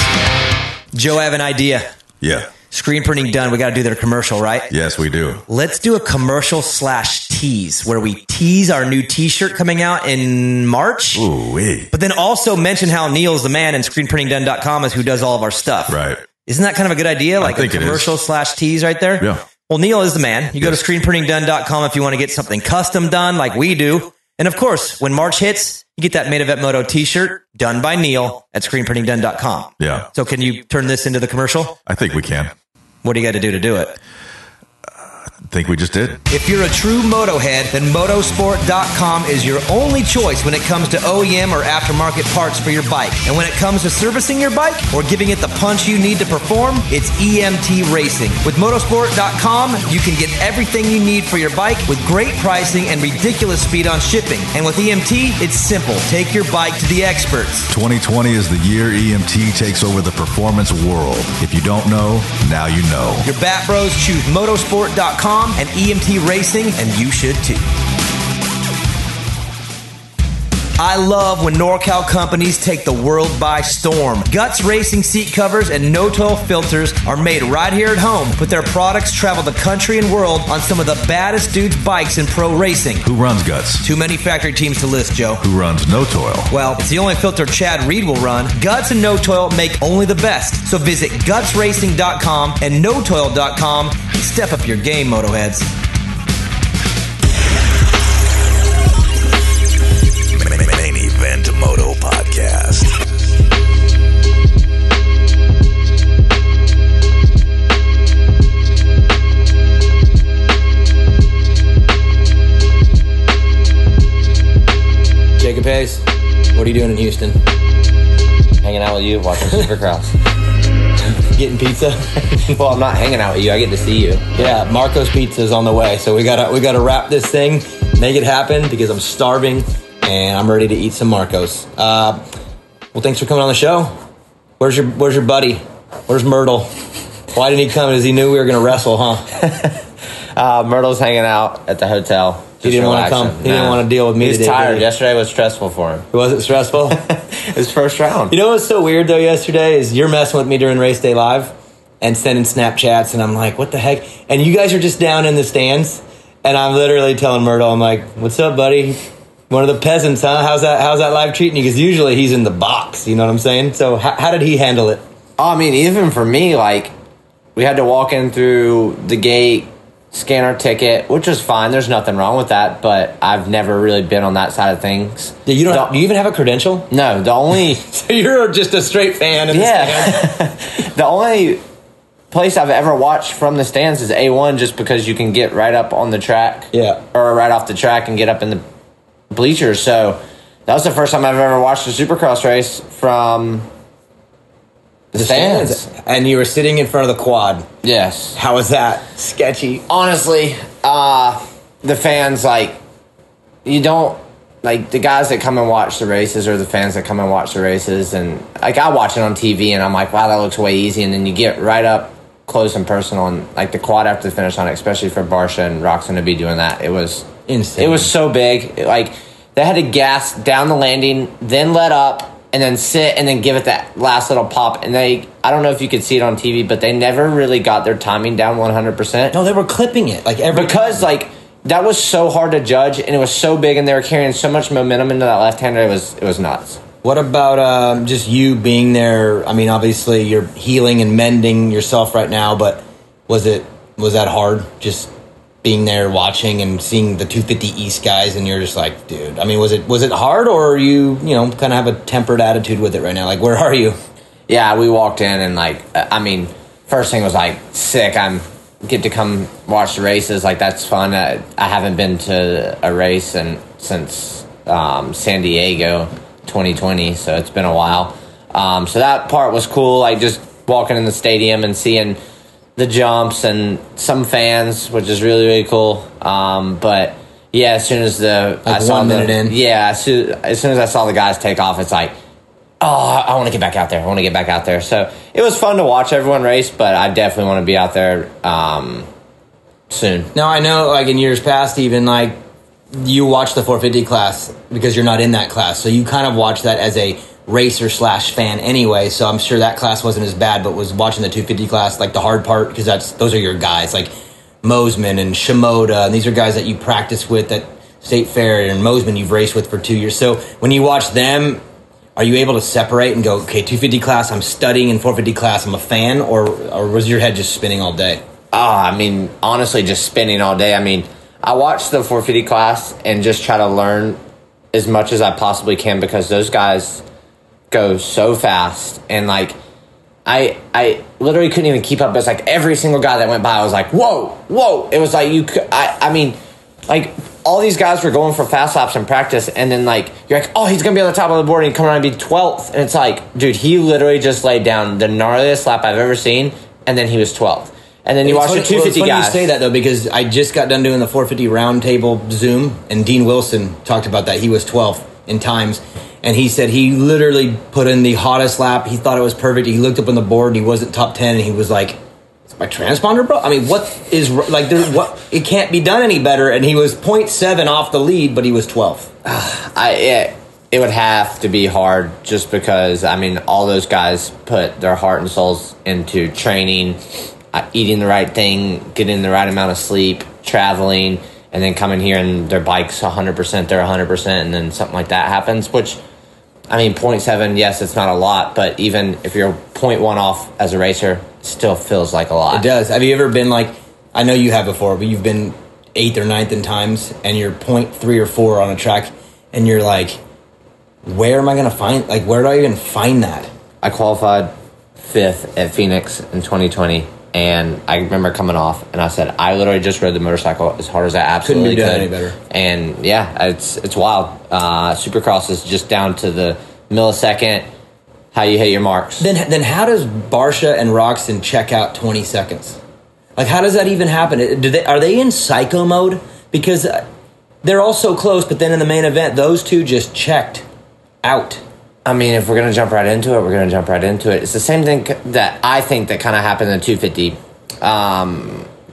Joe, I have an idea. Yeah. Screen printing done. We got to do their commercial, right? Yes, we do. Let's do a commercial/tease where we tease our new T-shirt coming out in March. Ooh-wee. But then also mention how Neil's the man and screenprintingdone.com is who does all of our stuff. Right. Isn't that kind of a good idea? Like a commercial/tease right there? Yeah. Well, Neil is the man. You go to screenprintingdone.com if you want to get something custom done like we do. And of course, when March hits, you get that Main Event Moto t-shirt done by Neil at screenprintingdone.com. Yeah. So can you turn this into the commercial? I think we can. What do you got to do it? I think we just did. If you're a true Motohead, then motosport.com is your only choice when it comes to OEM or aftermarket parts for your bike. And when it comes to servicing your bike or giving it the punch you need to perform, it's EMT Racing. With motosport.com, you can get everything you need for your bike with great pricing and ridiculous speed on shipping. And with EMT, it's simple. Take your bike to the experts. 2020 is the year EMT takes over the performance world. If you don't know, now you know. Your Bat Bros choose motosport.com and EMT Racing, and you should too. I love when NorCal companies take the world by storm. Guts Racing seat covers and no-toil filters are made right here at home, but their products travel the country and world on some of the baddest dudes' bikes in pro racing. Who runs Guts? Too many factory teams to list, Joe. Who runs No Toil? Well, it's the only filter Chad Reed will run. Guts and No Toil make only the best. So visit gutsracing.com and notoil.com and step up your game, Motoheads. Main Event Moto Podcast. Jacob Hayes, what are you doing in Houston? Hanging out with you, watching Supercross. Getting pizza? Well, I'm not hanging out with you. I get to see you. Yeah, Marco's Pizza's on the way, so we gotta wrap this thing, make it happen because I'm starving and I'm ready to eat some Marco's. Well, thanks for coming on the show. Where's your buddy? Where's Myrtle? Why didn't he come? Because he knew we were gonna wrestle, huh? Myrtle's hanging out at the hotel. He didn't want to come. He didn't want to deal with me today. He's tired. Yesterday was stressful for him. Was it stressful? His first round. You know what's so weird though yesterday is you're messing with me during Race Day Live and sending Snapchats and I'm like, what the heck? And you guys are just down in the stands and I'm literally telling Myrtle, I'm like, what's up, buddy? One of the peasants, huh? How's that live treating you? Because usually he's in the box, you know what I'm saying? So how did he handle it? I mean, even for me, like, we had to walk in through the gate, scan our ticket, which was fine. There's nothing wrong with that, but I've never really been on that side of things. Yeah, do you even have a credential? No, the only... So you're just a straight fan in the stands? The only place I've ever watched from the stands is A1 just because you can get right up on the track. Yeah. Or right off the track and get up in the bleachers. So that was the first time I've ever watched a Supercross race from the stands. And you were sitting in front of the quad. Yes. How was that? Sketchy. Honestly, The fans, like, you don't, like, the guys that come and watch the races or the fans that come and watch the races, and, like, I watch it on TV, and I'm like, wow, that looks way easy, and then you get right up close and personal, and, like, the quad after the finish on it, especially for Barsha and Roxon to be doing that, it was insane. It was so big. Like, they had to gas down the landing, then let up, and then sit, and then give it that last little pop, and I don't know if you could see it on TV, but they never really got their timing down 100%. No, they were clipping it, like, because, like, that was so hard to judge, and it was so big, and they were carrying so much momentum into that left-hander. It was nuts. What about just you being there? I mean, obviously you're healing and mending yourself right now, but was that hard? Just being there, watching and seeing the 250 East guys, and you're just like, dude. I mean, was it hard, or are you kind of have a tempered attitude with it right now? Like, where are you? Yeah, we walked in, and like, I mean, first thing was like, sick. Get to come watch the races, like, that's fun. I haven't been to a race since San Diego 2020, so it's been a while. So that part was cool, like just walking in the stadium and seeing the jumps and some fans, which is really, really cool. But yeah, as soon as I saw 1 minute in, as soon as I saw the guys take off, it's like, oh, I want to get back out there. So it was fun to watch everyone race, but I definitely want to be out there soon. Now, I know, like, in years past, even, like, you watch the 450 class because you're not in that class, so you kind of watch that as a racer/fan anyway, so I'm sure that class wasn't as bad, but was watching the 250 class, like, the hard part, because those are your guys, like Mosman and Shimoda, and these are guys that you practice with at State Fair, and Mosman you've raced with for 2 years. So when you watch them, are you able to separate and go, okay, 250 class, I'm studying, in 450 class, I'm a fan, or was your head just spinning all day? I mean, honestly, just spinning all day. I mean, I watch the 450 class and just try to learn as much as I possibly can, because those guys go so fast, and like, I literally couldn't even keep up. It's like every single guy that went by, I was like, whoa. It was like, I mean, like, all these guys were going for fast laps in practice, and then, like, you're like, oh, he's going to be on the top of the board, and come around and be 12th. And it's like, dude, he literally just laid down the gnarliest lap I've ever seen, and then he was 12th. And then you watch the 250 guys. It's funny you say that, though, because I just got done doing the 450 roundtable Zoom, and Dean Wilson talked about that. He was 12th in times, and he said he literally put in the hottest lap. He thought it was perfect. He looked up on the board, and he wasn't top 10, and he was like, my transponder, bro? I mean, what is, like, it can't be done any better, and he was 0.7 off the lead, but he was 12th. It would have to be hard, just because, I mean, all those guys put their heart and souls into training, eating the right thing, getting the right amount of sleep, traveling, and then coming here and their bike's 100%, they're 100%, and then something like that happens, which, I mean, 0.7, yes, it's not a lot, but even if you're 0.1 off as a racer, still feels like a lot. It does. Have you ever been like, I know you have before, but you've been 8th or 9th in times, and you're 0.3 or 4 on a track, and you're like, where am I going to find, like, where do I even find that? I qualified 5th at Phoenix in 2020, and I remember coming off, and I said, I literally just rode the motorcycle as hard as I absolutely could. Couldn't be done any better. And yeah, it's wild. Supercross is just down to the millisecond, how you hit your marks. Then how does Barsha and Roxon check out 20 seconds? Like, how does that even happen? Are they in psycho mode? Because they're all so close, but then in the main event, those two just checked out. I mean, if we're going to jump right into it, we're going to jump right into it. It's the same thing that I think that kind of happened in 250.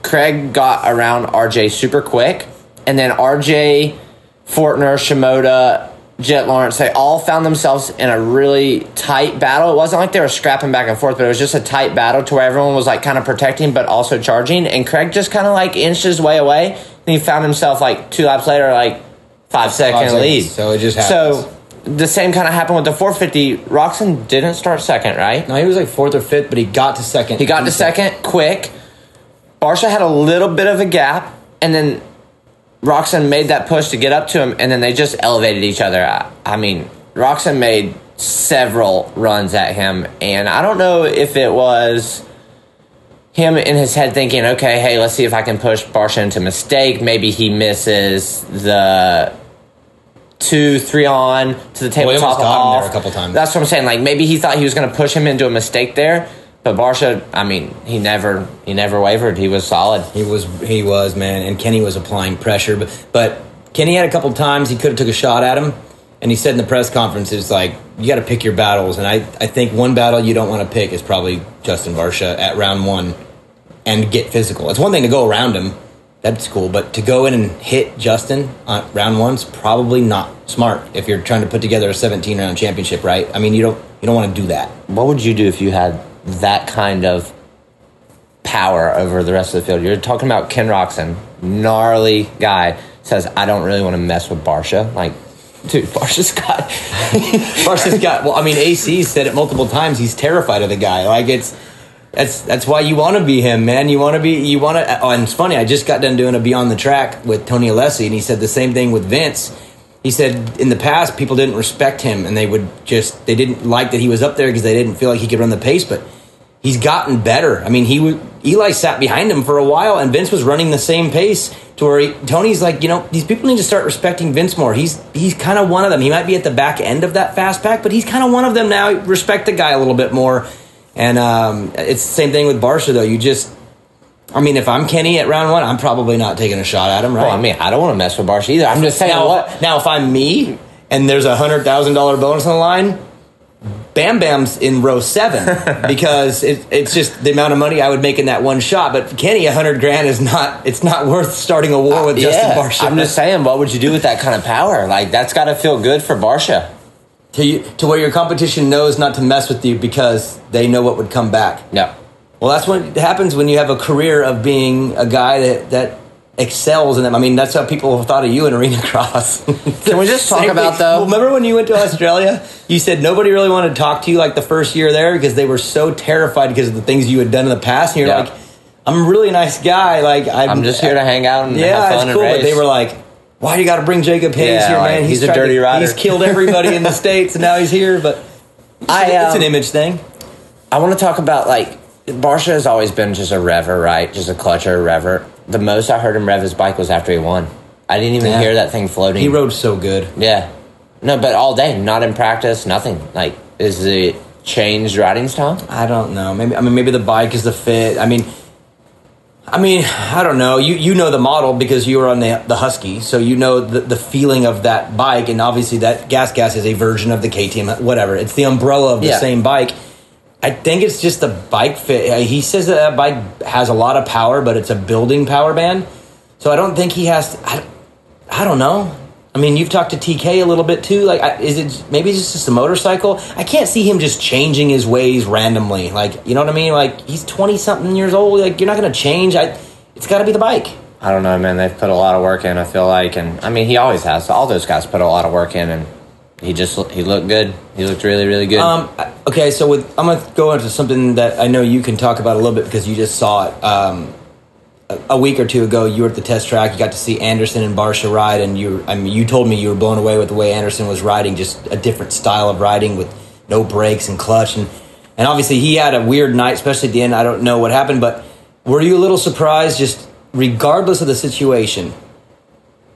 Craig got around RJ super quick, and then RJ, Fortner, Shimoda, Jet Lawrence, they all found themselves in a really tight battle. It wasn't like they were scrapping back and forth, but it was just a tight battle to where everyone was like kind of protecting but also charging, and Craig just kind of like inched his way away, and he found himself like 2 laps later, like 5-second lead. So it just happens. So the same kind of happened with the 450. Roxon didn't start second, right? No, he was like 4th or 5th, but he got to second. He got to second quick. Barsha had a little bit of a gap, and then Roxon made that push to get up to him, and then they just elevated each other. I mean, Roxon made several runs at him, and I don't know if it was him in his head thinking, okay, hey, let's see if I can push Barsha into mistake. Maybe he misses the 2-3 on to the tabletop got him off. there a couple times. That's what I'm saying. Like, maybe he thought he was going to push him into a mistake there, But Barsha, I mean, he never wavered. He was solid. He was, man. And Kenny was applying pressure. But Kenny had a couple times he could have took a shot at him. And he said in the press conference, it's like, you got to pick your battles. And I think one battle you don't want to pick is probably Justin Barsha at round 1 and get physical. It's one thing to go around him. That's cool. But to go in and hit Justin on round 1's probably not smart if you're trying to put together a 17-round championship, right? I mean, you don't want to do that. What would you do if you had that kind of power over the rest of the field? You're talking about Ken Roxon, gnarly guy, says, I don't really want to mess with Barsha. Like, dude, Barsha's got, well, I mean, AC said it multiple times. He's terrified of the guy. Like, that's why you want to be him, man. And it's funny, I just got done doing a Beyond the Track with Tony Alessi, and he said the same thing with Vince. He said in the past, people didn't respect him, and they didn't like that he was up there because they didn't feel like he could run the pace, but he's gotten better. I mean, Eli sat behind him for a while, and Vince was running the same pace to where Tony's like, these people need to start respecting Vince more. He's kind of one of them. He might be at the back end of that fast pack, but he's kind of one of them now. Respect the guy a little bit more. And it's the same thing with Barsha, though. If I'm Kenny at round 1, I'm probably not taking a shot at him, right? Well, I mean, I don't want to mess with Barsha either. I'm just saying Now, if I'm me and there's a $100,000 bonus on the line, Bam Bam's in row 7 because it's just the amount of money I would make in that one shot. But Kenny, $100,000 is not. It's not worth starting a war with Justin Barsha. I'm just saying, what would you do with that kind of power? Like, that's got to feel good for Barsha. To where your competition knows not to mess with you because they know what would come back. Yeah. Well, that's what happens when you have a career of being a guy that excels in them. I mean, that's how people thought of you in arena cross. Can we just talk about, though? Well, remember when you went to Australia? You said nobody really wanted to talk to you like the first year there because they were so terrified because of the things you had done in the past. And you're like, I'm a really nice guy. Like I'm just here to hang out and have fun it's cool. And race. But they were like, why do you got to bring Jacob Hayes here, man? He's a dirty rider. He's killed everybody in the States, and now he's here. But it's an image thing. I want to talk about, like, Barsha has always been just a rever, right? Just a clutcher, rever. The most I heard him rev his bike was after he won. I didn't even hear that thing floating. He rode so good. Yeah. No, but all day, not in practice, nothing. Like, is it changed riding style? I don't know. Maybe the bike is the fit. I mean, I don't know. You know the model because you were on the Husky, so you know the feeling of that bike, and obviously that gas is a version of the KTM, whatever. It's the umbrella of the same bike. I think it's just the bike fit. He says that bike has a lot of power, but it's a building power band. So I don't think he has to, I don't know. I mean, you've talked to TK a little bit too. Like, is it maybe it's just a motorcycle? I can't see him just changing his ways randomly. Like, you know what I mean? Like, he's 20-something years old. Like, you're not going to change. It's got to be the bike. I don't know, man. They've put a lot of work in, I feel like. And, I mean, he always has. All those guys put a lot of work in, and he looked good. He looked really, really good. Okay, so I'm going to go into something that I know you can talk about a little bit because you just saw it. A week or two ago, you were at the test track. You got to see Anderson and Barsha ride, and you told me you were blown away with the way Anderson was riding, just a different style of riding with no brakes and clutch. And obviously he had a weird night, especially at the end. I don't know what happened, but were you a little surprised, just regardless of the situation,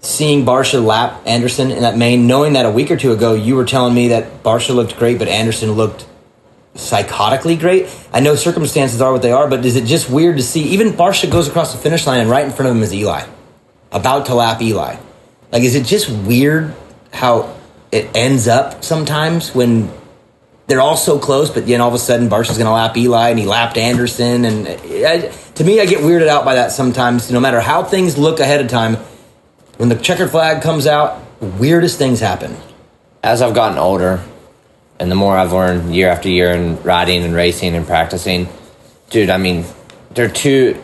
seeing Barsha lap Anderson in that main, knowing that a week or two ago you were telling me that Barsha looked great, but Anderson looked psychotically great? I know circumstances are what they are, but is it just weird to see even Barsha goes across the finish line and right in front of him is Eli, about to lap Eli? Like, is it just weird how it ends up sometimes when they're all so close, but then all of a sudden Barsha's going to lap Eli and he lapped Anderson? And to me, I get weirded out by that sometimes. No matter how things look ahead of time, when the checkered flag comes out, weirdest things happen. As I've gotten older, and the more I've learned year after year in riding and racing and practicing, dude, I mean, they're two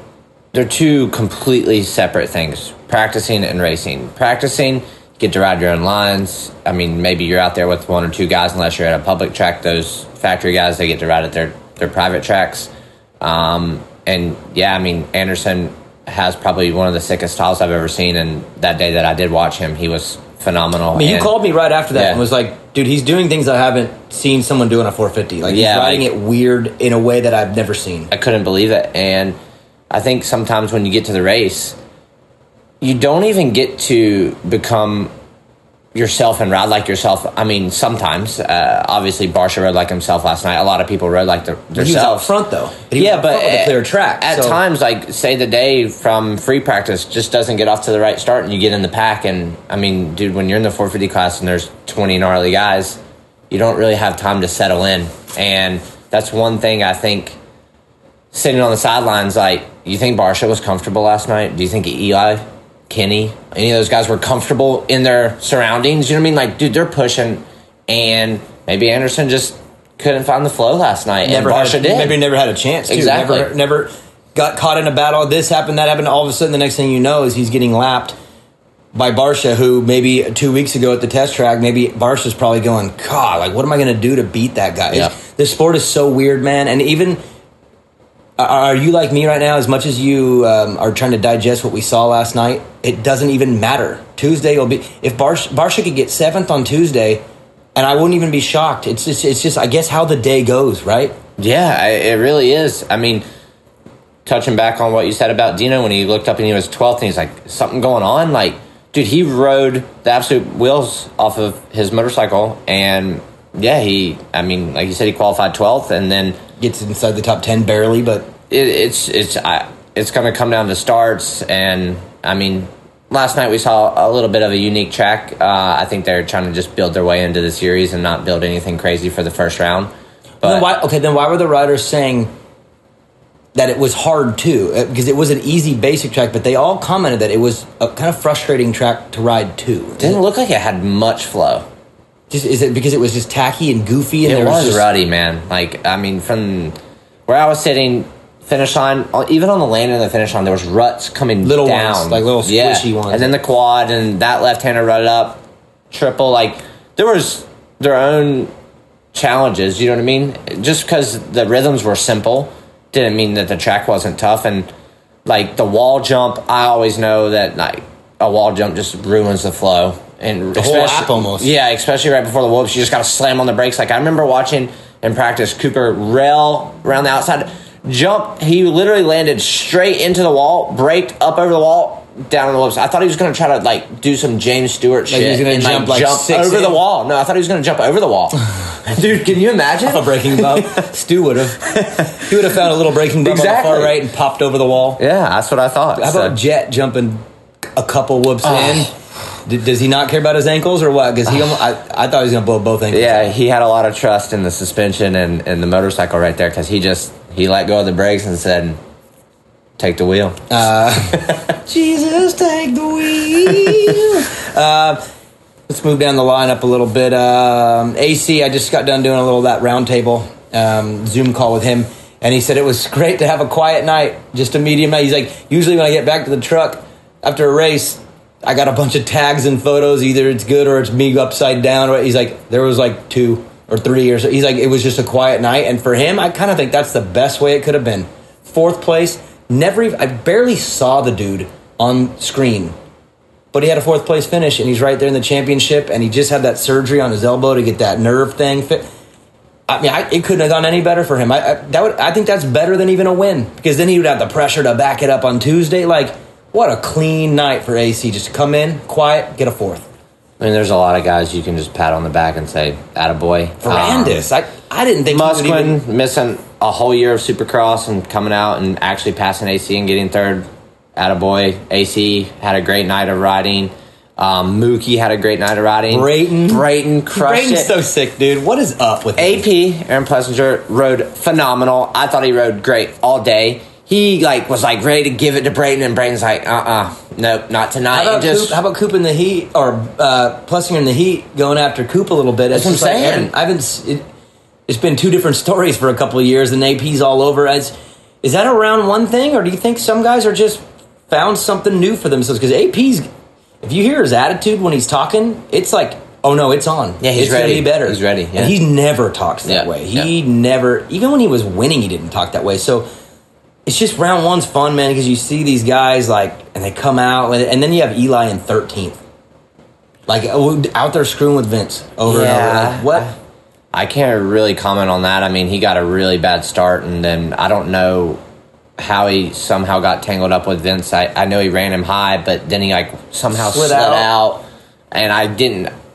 completely separate things, practicing and racing. Practicing, you get to ride your own lines. I mean, maybe you're out there with one or two guys, unless you're at a public track. Those factory guys, they get to ride at their private tracks. And yeah, I mean, Anderson has probably one of the sickest styles I've ever seen, and that day that I did watch him, he was phenomenal. I mean, you called me right after that and was like, dude, he's doing things I haven't seen someone do on a 450. Like, he's riding it weird in a way that I've never seen. I couldn't believe it. And I think sometimes when you get to the race, you don't even get to become yourself and ride like yourself. I mean, sometimes, obviously, Barsha rode like himself last night. A lot of people rode like themselves. He was out front, though. Yeah, but with a clear track. At times, like, say the day from free practice just doesn't get off to the right start and you get in the pack. And, I mean, dude, when you're in the 450 class and there's 20 gnarly guys, you don't really have time to settle in. And that's one thing I think, sitting on the sidelines, like, you think Barsha was comfortable last night? Do you think Eli, Kenny, any of those guys were comfortable in their surroundings? You know what I mean? Like, dude, they're pushing, and maybe Anderson just couldn't find the flow last night, and Barsha did. Maybe never had a chance, too. Exactly. Never got caught in a battle. This happened, that happened. All of a sudden, the next thing you know is he's getting lapped by Barsha, who maybe 2 weeks ago at the test track, maybe Barsha's probably going, God, like, what am I going to do to beat that guy? Yeah. This sport is so weird, man, and even... Are you like me right now? As much as you are trying to digest what we saw last night, it doesn't even matter. Tuesday will be... If Barsha could get 7th on Tuesday, and I wouldn't even be shocked. It's just I guess, how the day goes, right? Yeah, it really is. I mean, touching back on what you said about Dino when he looked up and he was 12th, and he's like, something going on? Like, dude, he rode the absolute wheels off of his motorcycle, and yeah, I mean, like you said, he qualified 12th, and then... Gets inside the top 10 barely, but... It's going to come down to starts, and I mean, last night we saw a little bit of a unique track. I think they're trying to just build their way into the series and not build anything crazy for the first round. But then why were the riders saying that it was hard too? Because it was an easy basic track, but they all commented that it was a kind of frustrating track to ride too. It didn't look like it had much flow. Is it because it was just tacky and goofy? And it was ruddy, man. Like, I mean, from where I was sitting, finish line, even on the landing of the finish line, there was ruts coming little down. Ones, like little squishy ones. And then the quad, and that left-hander rutted up, triple. Like, there was their own challenges, you know what I mean? Just because the rhythms were simple didn't mean that the track wasn't tough. And, like, the wall jump, I always know that, like, a wall jump just ruins the flow. And the whole lap almost. Yeah, especially right before the whoops. You just got to slam on the brakes. Like, I remember watching in practice Cooper rail around the outside, jump. He literally landed straight into the wall, braked up over the wall, down on the whoops. I thought he was going to try to, like, do some James Stewart shit. He was going to jump over the wall. No, I thought he was going to jump over the wall. Dude, can you imagine? A braking bump. Stu would have. He would have found a little braking bump on the far right and popped over the wall. Yeah, that's what I thought. How about Jet jumping a couple whoops in? Does he not care about his ankles or what? Because I thought he was going to blow both ankles. Yeah, he had a lot of trust in the suspension and the motorcycle right there, because he let go of the brakes and said, take the wheel. Jesus, take the wheel. Let's move down the lineup a little bit. AC, I just got done doing a little of that roundtable Zoom call with him, and he said it was great to have a quiet night, just a medium night. He's like, usually when I get back to the truck after a race, I got a bunch of tags and photos. Either it's good or it's me upside down. Or he's like, there was like 2 or 3 or so. He's like, it was just a quiet night. And for him, I kind of think that's the best way it could have been. 4th place. I barely saw the dude on screen. But he had a 4th place finish, and he's right there in the championship, and he just had that surgery on his elbow to get that nerve thing fit. I mean, it couldn't have gone any better for him. I think that's better than even a win, because then he would have the pressure to back it up on Tuesday. Like, what a clean night for AC. Just come in, quiet, get a 4th. I mean, there's a lot of guys you can just pat on the back and say, attaboy. Ferrandis, I didn't think Musquin he would even... missing a whole year of Supercross and coming out and actually passing AC and getting 3rd. Attaboy. AC had a great night of riding. Mookie had a great night of riding. Brayton crushed Brayton's it. so sick, dude. What is up with AP, Aaron Plessinger, rode phenomenal. I thought he rode great all day. He was ready to give it to Brayton, and Brayton's like, nope, not tonight. How about Coop in the heat, or Plessinger in the heat, going after Coop a little bit? That's what I'm saying. It's been 2 different stories for a couple of years, and AP's all over. Is that a round 1 thing, or do you think some guys are just found something new for themselves? Because AP's, if you hear his attitude when he's talking, it's like, oh no, it's on. Yeah, he's ready. Gonna be better. He's ready. Yeah. And he never talks that way. He never, even when he was winning, he didn't talk that way. So it's just round 1's fun, man, because you see these guys and they come out, and then you have Eli in 13th, out there screwing with Vince over and over. What? I can't really comment on that. I mean, he got a really bad start, and then I don't know how he somehow got tangled up with Vince. I know he ran him high, but then he somehow slid out. And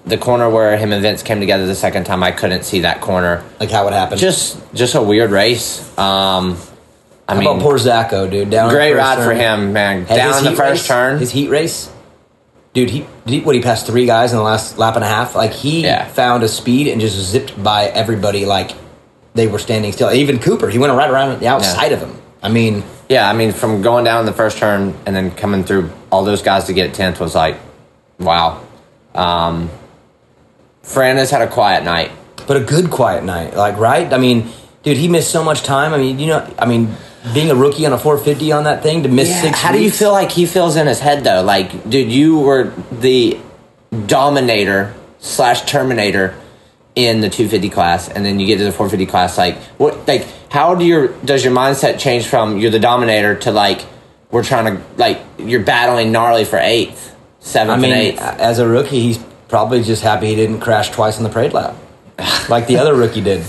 the corner where him and Vince came together the second time, I couldn't see that corner. Like how it happened? Just a weird race. I mean, about poor Zacho, dude? Down great ride for him, man. Down in the first turn. His heat race, dude. He passed 3 guys in the last lap and a half. Like he found a speed and just zipped by everybody. Like they were standing still. Even Cooper, he went right around the outside of him. I mean, from going down in the first turn and then coming through all those guys to get 10th was like, wow. Fran has had a quiet night, but a good quiet night. Like, right? I mean, dude, he missed so much time. I mean, being a rookie on a 450 on that thing to miss 6 weeks. How do you feel like he feels in his head though? Like, dude, you were the dominator / Terminator in the 250 class, and then you get to the 450 class. Like, what? Like, how does your mindset change from you're the dominator to like we're trying to like you're battling gnarly for 8th, 7th, and 8th? As a rookie, he's probably just happy he didn't crash twice on the parade lap, like the other rookie did.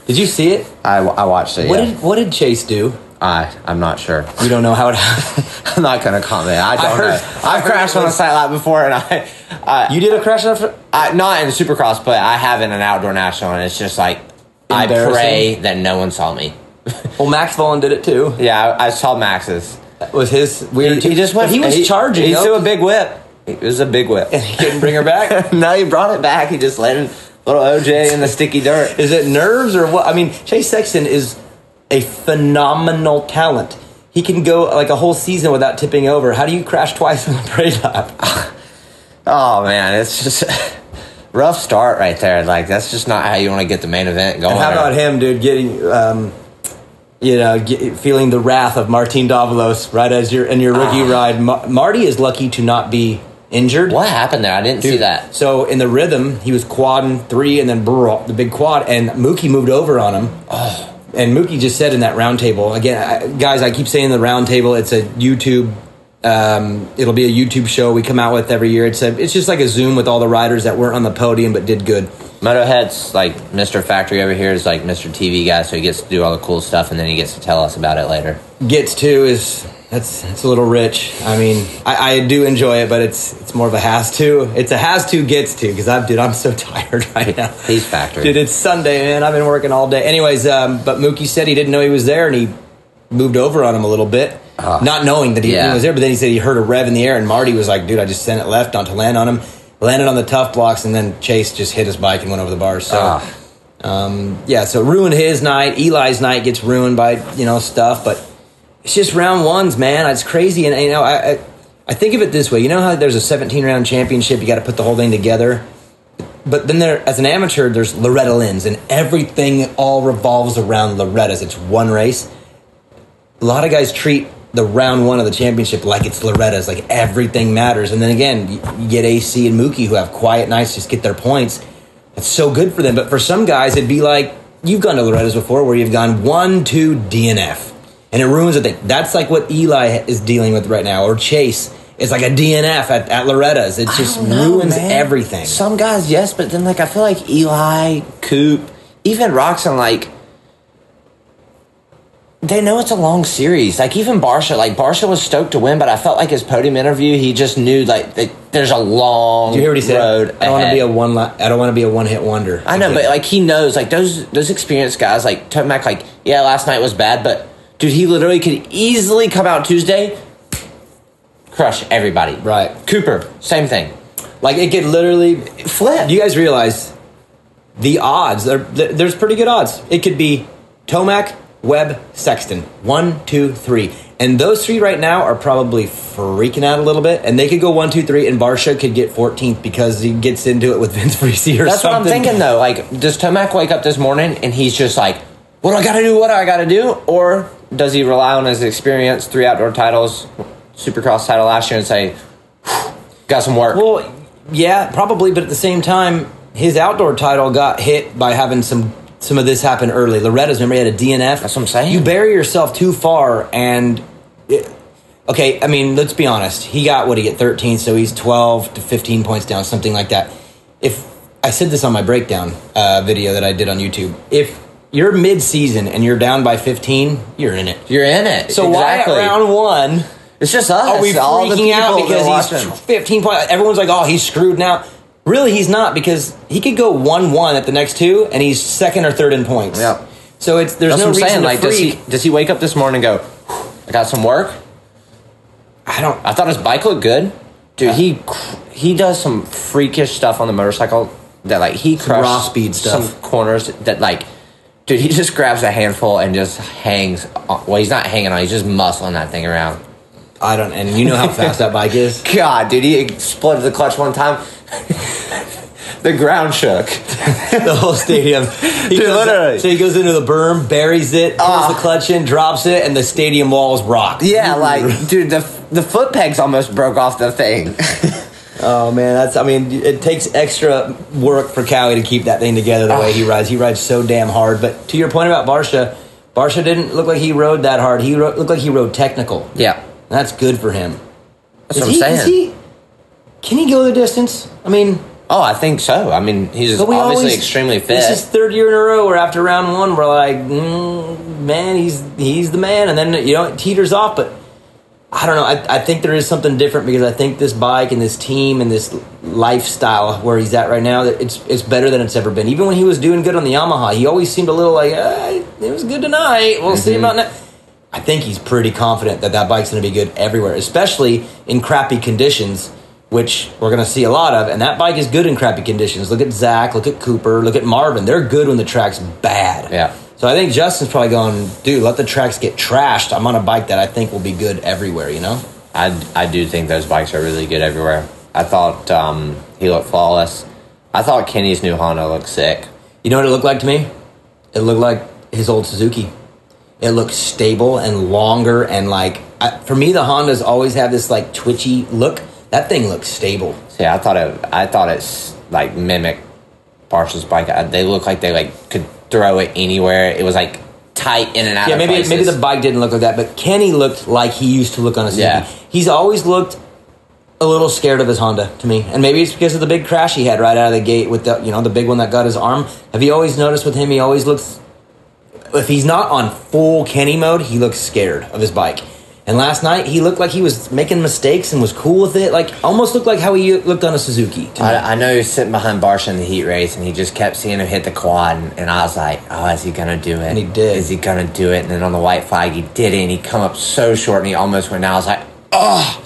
Did you see it? I watched it. What did Chase do? I'm not sure. You don't know how it happened? I'm not going to comment. I don't know. I've crashed on a side lap before, and you did a crash on not in Supercross, but I have in an outdoor national, and it's just like I pray that no one saw me. Well, Max Vollen did it too. Yeah, I saw Max's. That was his weird. He just went. He was charging. He threw a big whip. It was a big whip. And he couldn't bring her back? No, he brought it back. He just landed little OJ in the sticky dirt. Is it nerves or what? I mean, Chase Sexton is a phenomenal talent. He can go like a whole season without tipping over. How do you crash twice on the parade lap? Oh, man. It's just rough start right there. Like, that's just not how you want to get the main event going. And how about him, dude, getting... feeling the wrath of Martin Davalos right as you're in your rookie ride. Marty is lucky to not be injured. What happened there? I didn't see that. So in the rhythm, he was quadding 3 and then the big quad, and Mookie moved over on him. Oh. And Mookie just said in that round table, again, guys, I keep saying the round table, it's a YouTube, it'll be a YouTube show we come out with every year. It's just like a Zoom with all the riders that weren't on the podium but did good. Motohead's like Mr. Factory over here is like Mr. TV guy, so he gets to do all the cool stuff, and then he gets to tell us about it later. Gets to is that's a little rich. I mean, I do enjoy it, but it's more of a has to. It's a has to gets to because I'm so tired right now. He's Factory, dude. It's Sunday, man. I've been working all day. Anyways, but Mookie said he didn't know he was there, and he moved over on him a little bit, not knowing that he was there. But then he said he heard a rev in the air, and Marty was like, "Dude, I just sent it left not to land on him." Landed on the tough blocks, and then Chase just hit his bike and went over the bars. So, so ruined his night. Eli's night gets ruined by stuff, but it's just round ones, man. It's crazy, and I think of it this way. You know how there's a 17-round championship, you got to put the whole thing together, but then as an amateur, there's Loretta Lynn's, and everything all revolves around Loretta's. It's one race. A lot of guys treat the round one of the championship like it's Loretta's, like everything matters. And then again, you get AC and Mookie who have quiet nights, just get their points. That's so good for them. But for some guys, it'd be like, you've gone to Loretta's before where you've gone 1-2 DNF. And it ruins the thing. That's like what Eli is dealing with right now. Or Chase is like a DNF at Loretta's. It just ruins everything. Some guys, yes, but then like I feel like Eli, Coop, even Roxon, like they know it's a long series. Like even Barsha was stoked to win, but I felt like his podium interview, he just knew like there's a long road. Did you hear what he said? I don't want to be a one-hit wonder. I know, but like he knows, like those experienced guys, like Tomac, like yeah, last night was bad, but dude, he literally could easily come out Tuesday, crush everybody. Right. Cooper, same thing. Like it could literally flip. Do you guys realize the odds? There's pretty good odds. It could be Tomac, Webb, Sexton, 1, 2, 3, and those 3 right now are probably freaking out a little bit, and they could go 1, 2, 3, and Barsha could get 14th because he gets into it with Vince Parisi or That's something. What I'm thinking though. Like, does Tomac wake up this morning and he's just like, "What do I got to do?" Or does he rely on his experience, 3 outdoor titles, Supercross title last year, and say, "Got some work"? Well, yeah, probably, but at the same time, his outdoor title got hit by having some of this happened early. Loretta's, remember, he had a DNF. That's what I'm saying. You bury yourself too far, and okay, I mean, let's be honest. He got 13, so he's 12 to 15 points down, something like that. If I said this on my breakdown video that I did on YouTube, if you're mid-season and you're down by 15, you're in it. You're in it. So exactly. Why at round one? It's just us. Are we freaking out because he's 15 points? Everyone's like, "Oh, he's screwed now." really he's not, because he could go 1-1 at the next two, and he's second or third in points. Yeah. So there's That's no what I'm reason saying. to Like, freak. does he wake up this morning and go, I got some work? I thought his bike looked good. Dude, he does some freakish stuff on the motorcycle that, like, he crushed raw speed stuff. some corners that, like, dude, he just grabs a handful and just hangs. Well, he's not hanging on. He's just muscling that thing around. And you know how fast that bike is? God, dude, he exploded the clutch one time. The ground shook. The whole stadium. Literally. So he goes into the berm, buries it, pulls the clutch in, drops it, and the stadium walls rock. Yeah, like, dude, the foot pegs almost broke off the thing. Oh, man, it takes extra work for Cowie to keep that thing together the way he rides. He rides so damn hard. But to your point about Barsha didn't look like he rode that hard. He looked like he rode technical. Yeah. That's good for him. That's what I'm saying. Can he go the distance? I mean... Oh, I think so. I mean, he's obviously extremely fit. This is third year in a row where after round one, we're like, man, he's the man. And then, it teeters off. But I don't know. I think there is something different, because I think this bike and this team and this lifestyle where he's at right now, that it's better than it's ever been. Even when he was doing good on the Yamaha, he always seemed a little like, it was good tonight. We'll see about that. I think he's pretty confident that bike's going to be good everywhere, especially in crappy conditions, which we're going to see a lot of. And that bike is good in crappy conditions. Look at Zach, look at Cooper, look at Marvin. They're good when the track's bad. Yeah. So I think Justin's probably going, dude, let the tracks get trashed. I'm on a bike that I think will be good everywhere, I do think those bikes are really good everywhere. I thought he looked flawless. I thought Kenny's new Honda looked sick. You know what it looked like to me? It looked like his old Suzuki. It looked stable and longer, and for me, the Hondas always have this like twitchy look. That thing looks stable. Yeah, I thought it's like mimicked Barsha's bike. They look like they could throw it anywhere. It was like tight in and out. Yeah, of places. maybe the bike didn't look like that, but Kenny looked like he used to look on a Suzuki. Yeah. He's always looked a little scared of his Honda to me, and maybe it's because of the big crash he had right out of the gate with the big one that got his arm. Have you always noticed with him? He always looks. If he's not on full Kenny mode, he looks scared of his bike. And last night, he looked like he was making mistakes and was cool with it. Almost looked like how he looked on a Suzuki. I know he was sitting behind Barsha in the heat race, and he just kept seeing him hit the quad. And I was like, oh, is he going to do it? And he did. Is he going to do it? And then on the white flag, he did it, and he come up so short, and he almost went down. I was like, oh!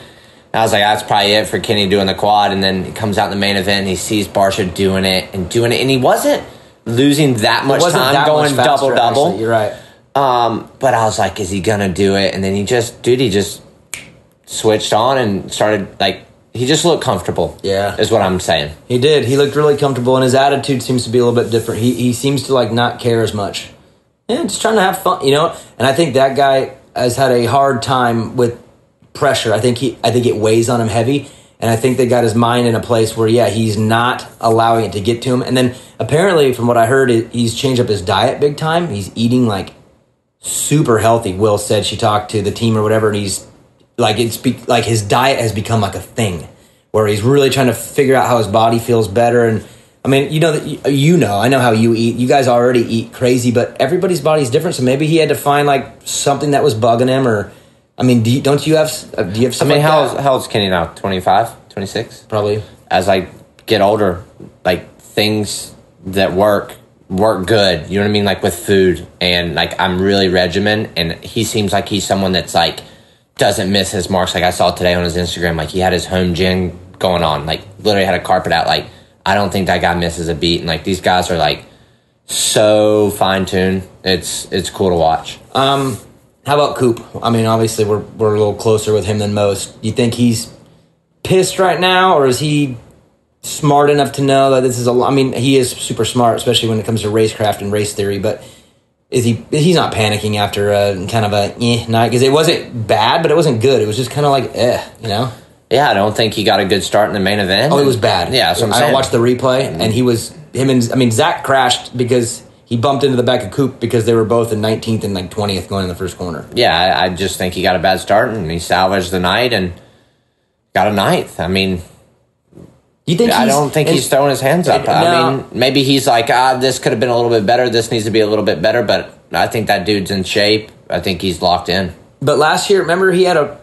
And I was like, that's probably it for Kenny doing the quad. And then he comes out in the main event, and he sees Barsha doing it, and he wasn't losing that much time going double-double. You're right. But I was like, is he gonna do it? And then he just switched on and started, he just looked comfortable. Yeah. Is what I'm saying. He did. He looked really comfortable, and his attitude seems to be a little bit different. He seems to not care as much. Yeah, just trying to have fun, And I think that guy has had a hard time with pressure. I think it weighs on him heavy. And I think they got his mind in a place where, he's not allowing it to get to him. And then apparently, from what I heard, he's changed up his diet big time. He's eating super healthy. Will said she talked to the team or whatever, and he's his diet has become like a thing where he's really trying to figure out how his body feels better. And I mean, I know how you eat. You guys already eat crazy, but everybody's body's different. So maybe he had to find something that was bugging him, or. I mean, do you have something how old's Kenny now? 25, 26? Probably. As I get older, things that work good, you know what I mean? With food, and I'm really regimen, and he seems like he's someone that's doesn't miss his marks. I saw today on his Instagram, he had his home gym going on, literally had a carpet out. I don't think that guy misses a beat, and these guys are so fine-tuned. It's cool to watch. How about Coop? I mean, obviously we're a little closer with him than most. Do you think he's pissed right now, or is he smart enough to know that this is he is super smart, especially when it comes to racecraft and race theory, but he's not panicking after kind of a night, because it wasn't bad, but it wasn't good. It was just kind of Yeah, I don't think he got a good start in the main event. Oh, it was bad. Yeah, that's what I'm saying. I watched the replay, and Zach crashed because he bumped into the back of Coop because they were both in 19th and 20th going in the first corner. Yeah, I just think he got a bad start, and he salvaged the night and got a 9th. I mean, I don't think he's throwing his hands up. No. I mean, maybe he's this could have been a little bit better. This needs to be a little bit better, but I think that dude's in shape. I think he's locked in. But last year, remember, he had a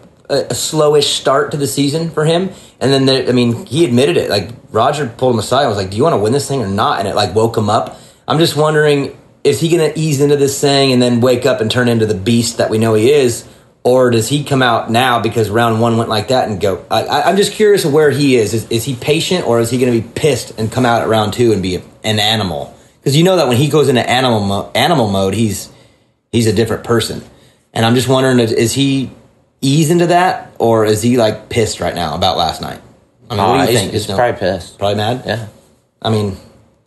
slowish start to the season for him, and then he admitted it. Roger pulled him aside and was like, do you want to win this thing or not? And it like woke him up. I'm just wondering, is he going to ease into this thing and then wake up and turn into the beast that we know he is? Or does he come out now because round one went like that and go? I'm just curious of where he is. Is he patient, or is he going to be pissed and come out at round two and be an animal? Because you know that when he goes into animal mode, he's a different person. And I'm just wondering, is he ease into that, or is he like pissed right now about last night? I mean, what do you think? He's probably pissed. Probably mad? Yeah. I mean,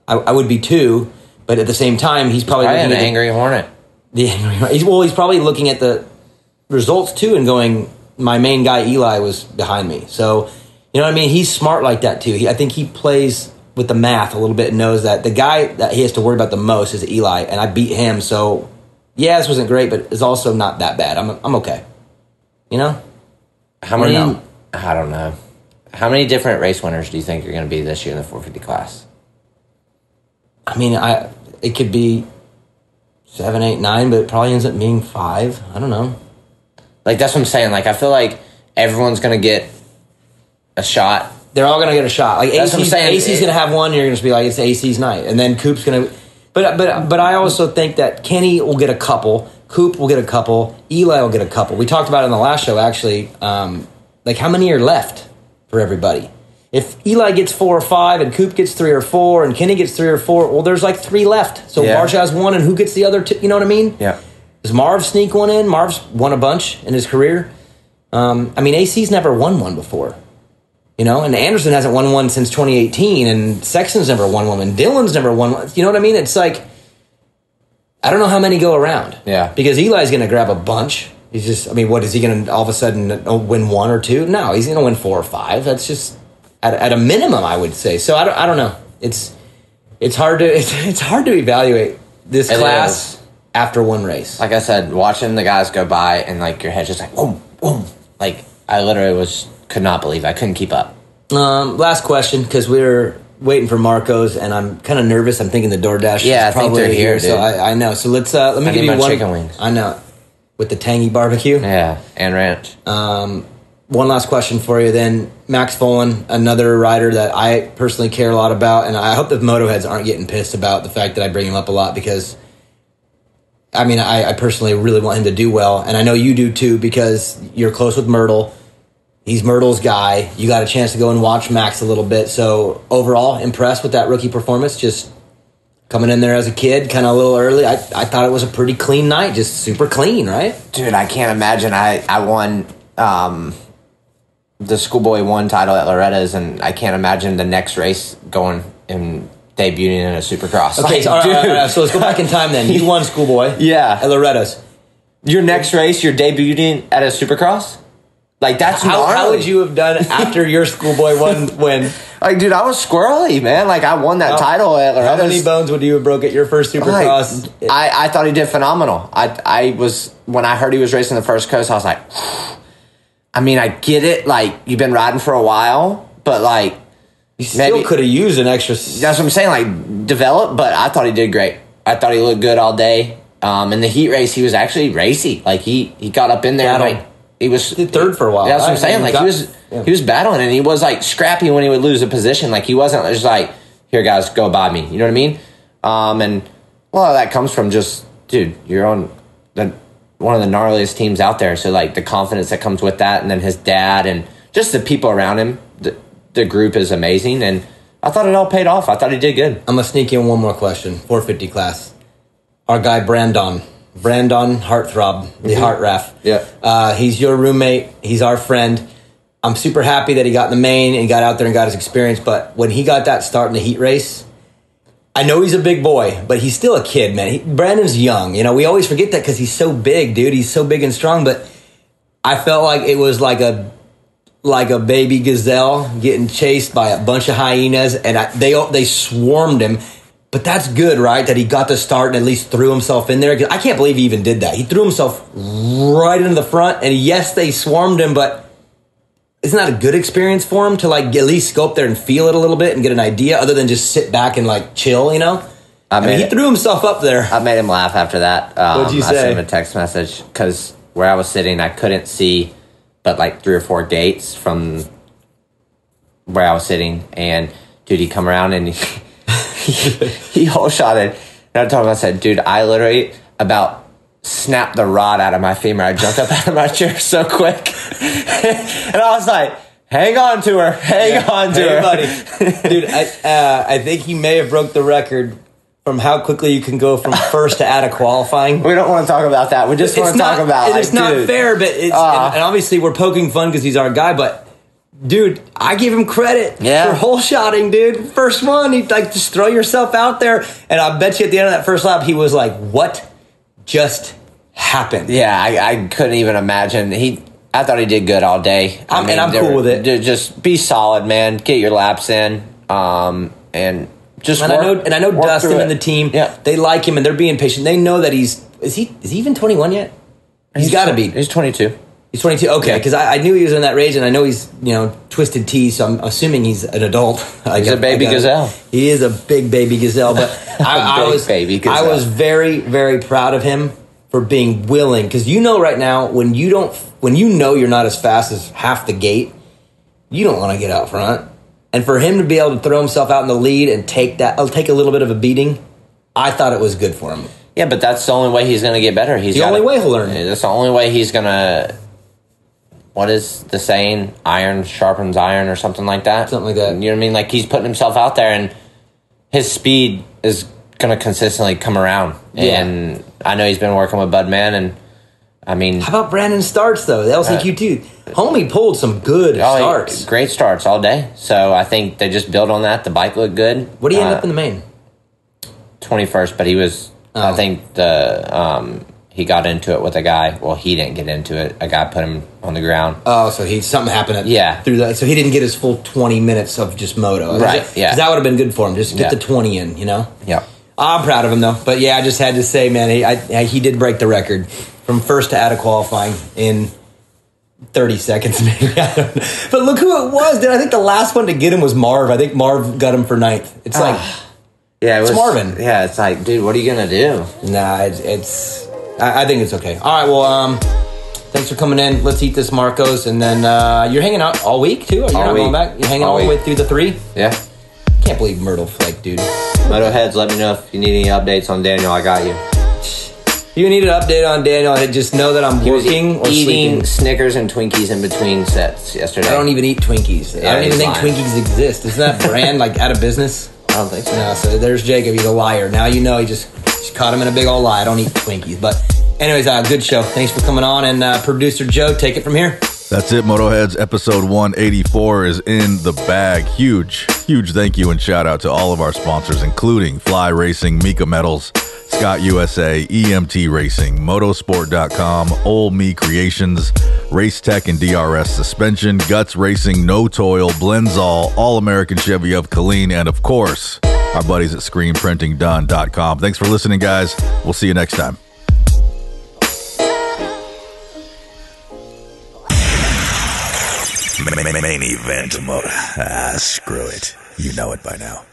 I would be too, but at the same time, he's probably an angry hornet. He's probably looking at the results too and going, my main guy Eli was behind me. So, you know what I mean? He's smart like that too. I think he plays with the math a little bit and knows that the guy that he has to worry about the most is Eli, and I beat him. So, yeah, this wasn't great, but it's also not that bad. I'm okay. You know? How many? I don't know. How many different race winners do you think you're going to be this year in the 450 class? I mean, it could be 7, 8, 9, but it probably ends up being 5. I don't know. Like, that's what I'm saying. Like, I feel like everyone's going to get a shot. They're all going to get a shot. Like, that's what I'm saying. AC's going to have one. You're going to be like, it's AC's night. And then Coop's going to... But I also think that Kenny will get a couple. Coop will get a couple. Eli will get a couple. We talked about it in the last show, actually. Like, how many are left for everybody? If Eli gets 4 or 5 and Coop gets 3 or 4 and Kenny gets 3 or 4, well, there's like 3 left. So Marsh has 1, and who gets the other 2? You know what I mean? Yeah. Does Marv sneak one in? Marv's won a bunch in his career. I mean, AC's never won one before. You know, and Anderson hasn't won one since 2018, and Sexton's never won one, and Dylan's never won one. You know what I mean? It's like, I don't know how many go around. Yeah. Because Eli's going to grab a bunch. He's just, I mean, what, is he going to all of a sudden win 1 or 2? No, he's going to win 4 or 5. That's just at a minimum, I would say. So I don't know. It's hard to evaluate this class after one race. Like I said, watching the guys go by and like your head's just like boom, boom. Like I literally could not believe it. I couldn't keep up. Last question, because we're waiting for Marco's, and I'm kind of nervous. I'm thinking the DoorDash. Yeah, is I think probably they're here, dude. So I know. So let me give you one. Chicken wings. I know, with the tangy barbecue. Yeah, and ranch. One last question for you then. Max Folan, another rider that I personally care a lot about, and I hope the Motoheads aren't getting pissed about the fact that I bring him up a lot, because I mean, I personally really want him to do well, and I know you do too, because you're close with Myrtle. He's Myrtle's guy. You got a chance to go and watch Max a little bit. So overall, impressed with that rookie performance, just coming in there as a kid, kind of a little early. I thought it was a pretty clean night, just super clean, right? Dude, I can't imagine. I won the Schoolboy 1 title at Loretta's, and I can't imagine the next race going and debuting in a Supercross. Okay, so, all right, so let's go back in time then. You won Schoolboy at Loretta's. Your next race, you're debuting at a Supercross? Like, that's how would you have done after your Schoolboy 1 win? Like, dude, I was squirrely, man. Like, I won that title at Loretta's. How many bones would you have broke at your first Supercross? Like, I thought he did phenomenal. I was, when I heard he was racing the first coast, I was like, I mean, I get it. Like, you've been riding for a while, but like, you still could have used an extra. That's what I'm saying. Like, develop, but I thought he did great. I thought he looked good all day. In the heat race, he was actually racy. Like, he got up in there. Like, he was third for a while. That's what I'm saying. Like, he was battling, and he was like scrappy when he would lose a position. Like, he wasn't just like, here, guys, go by me. You know what I mean? And a lot of that comes from just, dude, you're on one of the gnarliest teams out there. So, like, the confidence that comes with that, and then his dad and just the people around him, the group is amazing. And I thought it all paid off. I thought he did good. I'm going to sneak in one more question. 450 class. Our guy, Brandon Heartthrob, the Heart Ref. Yeah. He's your roommate. He's our friend. I'm super happy that he got in the main and got out there and got his experience. But when he got that start in the heat race, I know he's a big boy, but he's still a kid, man. Brandon's young. You know, we always forget that because he's so big, dude. He's so big and strong. But I felt like it was like a baby gazelle getting chased by a bunch of hyenas, and they swarmed him. But that's good, right? That he got the start and at least threw himself in there. I can't believe he even did that. He threw himself right into the front, and yes, they swarmed him, but isn't that a good experience for him to like at least go up there and feel it a little bit and get an idea, other than just sit back and like chill, you know? I mean, he threw himself up there. I made him laugh after that. What'd you say? I sent him a text message because where I was sitting, I couldn't see but like 3 or 4 gates from where I was sitting, and dude, he come around and he whole shotted. And I told him, I said, dude, I literally about snapped the rod out of my femur. I jumped up out of my chair so quick. And I was like, hang on to her. Hang on to her. Buddy. Dude, I think he may have broke the record from how quickly you can go from first to out of qualifying. We don't want to talk about that. We just want to talk about it's not fair, but it's and obviously we're poking fun because he's our guy, but dude, I give him credit for whole shotting, dude. First one, he'd like just throw yourself out there, and I bet you at the end of that first lap, he was like, "What just happened?" Yeah, I couldn't even imagine. I thought he did good all day. And I'm cool with it. Just be solid, man. Get your laps in, and just I know Dustin and the team. Yeah. They like him and they're being patient. They know that is he even 21 yet? He's got to be. He's 22. He's 22. Okay, because I knew he was in that range, and I know he's twisted T, so I'm assuming he's an adult. He's a baby gazelle. He is a big baby gazelle, but I was very, very proud of him for being willing, because right now when you know you're not as fast as half the gate, you don't want to get out front, and for him to be able to throw himself out in the lead and take a little bit of a beating, I thought it was good for him. Yeah, but that's the only way he's going to get better. The only way he'll learn. That's the only way he's going to. What is the saying? Iron sharpens iron or something like that? Something like that. You know what I mean? Like, he's putting himself out there, and his speed is going to consistently come around. Yeah. And I know he's been working with Budman, and I mean... How about Brandon starts, though? The LCQ, too. Homie pulled some good starts. Great starts all day. So I think they just built on that. The bike looked good. What did he end up in the main? 21st, but he was... I think he got into it with a guy. Well, he didn't get into it. A guy put him on the ground. Oh, so something happened through that. So he didn't get his full 20 minutes of just moto. Right, yeah. Because that would have been good for him. Just get the 20 in, Yeah. I'm proud of him, though. But, yeah, I just had to say, man, he did break the record from first to out of qualifying in 30 seconds, maybe. But look who it was, dude. I think the last one to get him was Marv. I think Marv got him for 9th. It's like... Yeah, it's Marvin. Yeah, it's like, dude, what are you going to do? Nah, I think it's okay. All right, well, thanks for coming in. Let's eat this Marcos, and then you're hanging out all week, too? You're not going back? You're hanging all the way through the 3? Yeah. Can't believe Myrtle flaked, dude. Motoheads, let me know if you need any updates on Daniel. I got you. If you need an update on Daniel, just know that I'm working or eating sleeping. Snickers and Twinkies in between sets yesterday. I don't even eat Twinkies. I don't even think Twinkies exist. Isn't that brand, out of business? I don't think so. No, so there's Jacob. He's a liar. Now you know he just caught him in a big old lie. I don't eat Twinkies. But anyways, good show. Thanks for coming on. And Producer Joe, take it from here. That's it, Motoheads. Episode 184 is in the bag. Huge thank you and shout out to all of our sponsors, including Fly Racing, Mika Metals, Scott USA, EMT Racing, Motosport.com, Old Me Creations, Race Tech and DRS Suspension, Guts Racing, No Toil, Blenzall, All American Chevy of Killeen, and of course, our buddies at ScreenPrintingDone.com. Thanks for listening, guys. We'll see you next time. Main event motor. Screw it. You know it by now.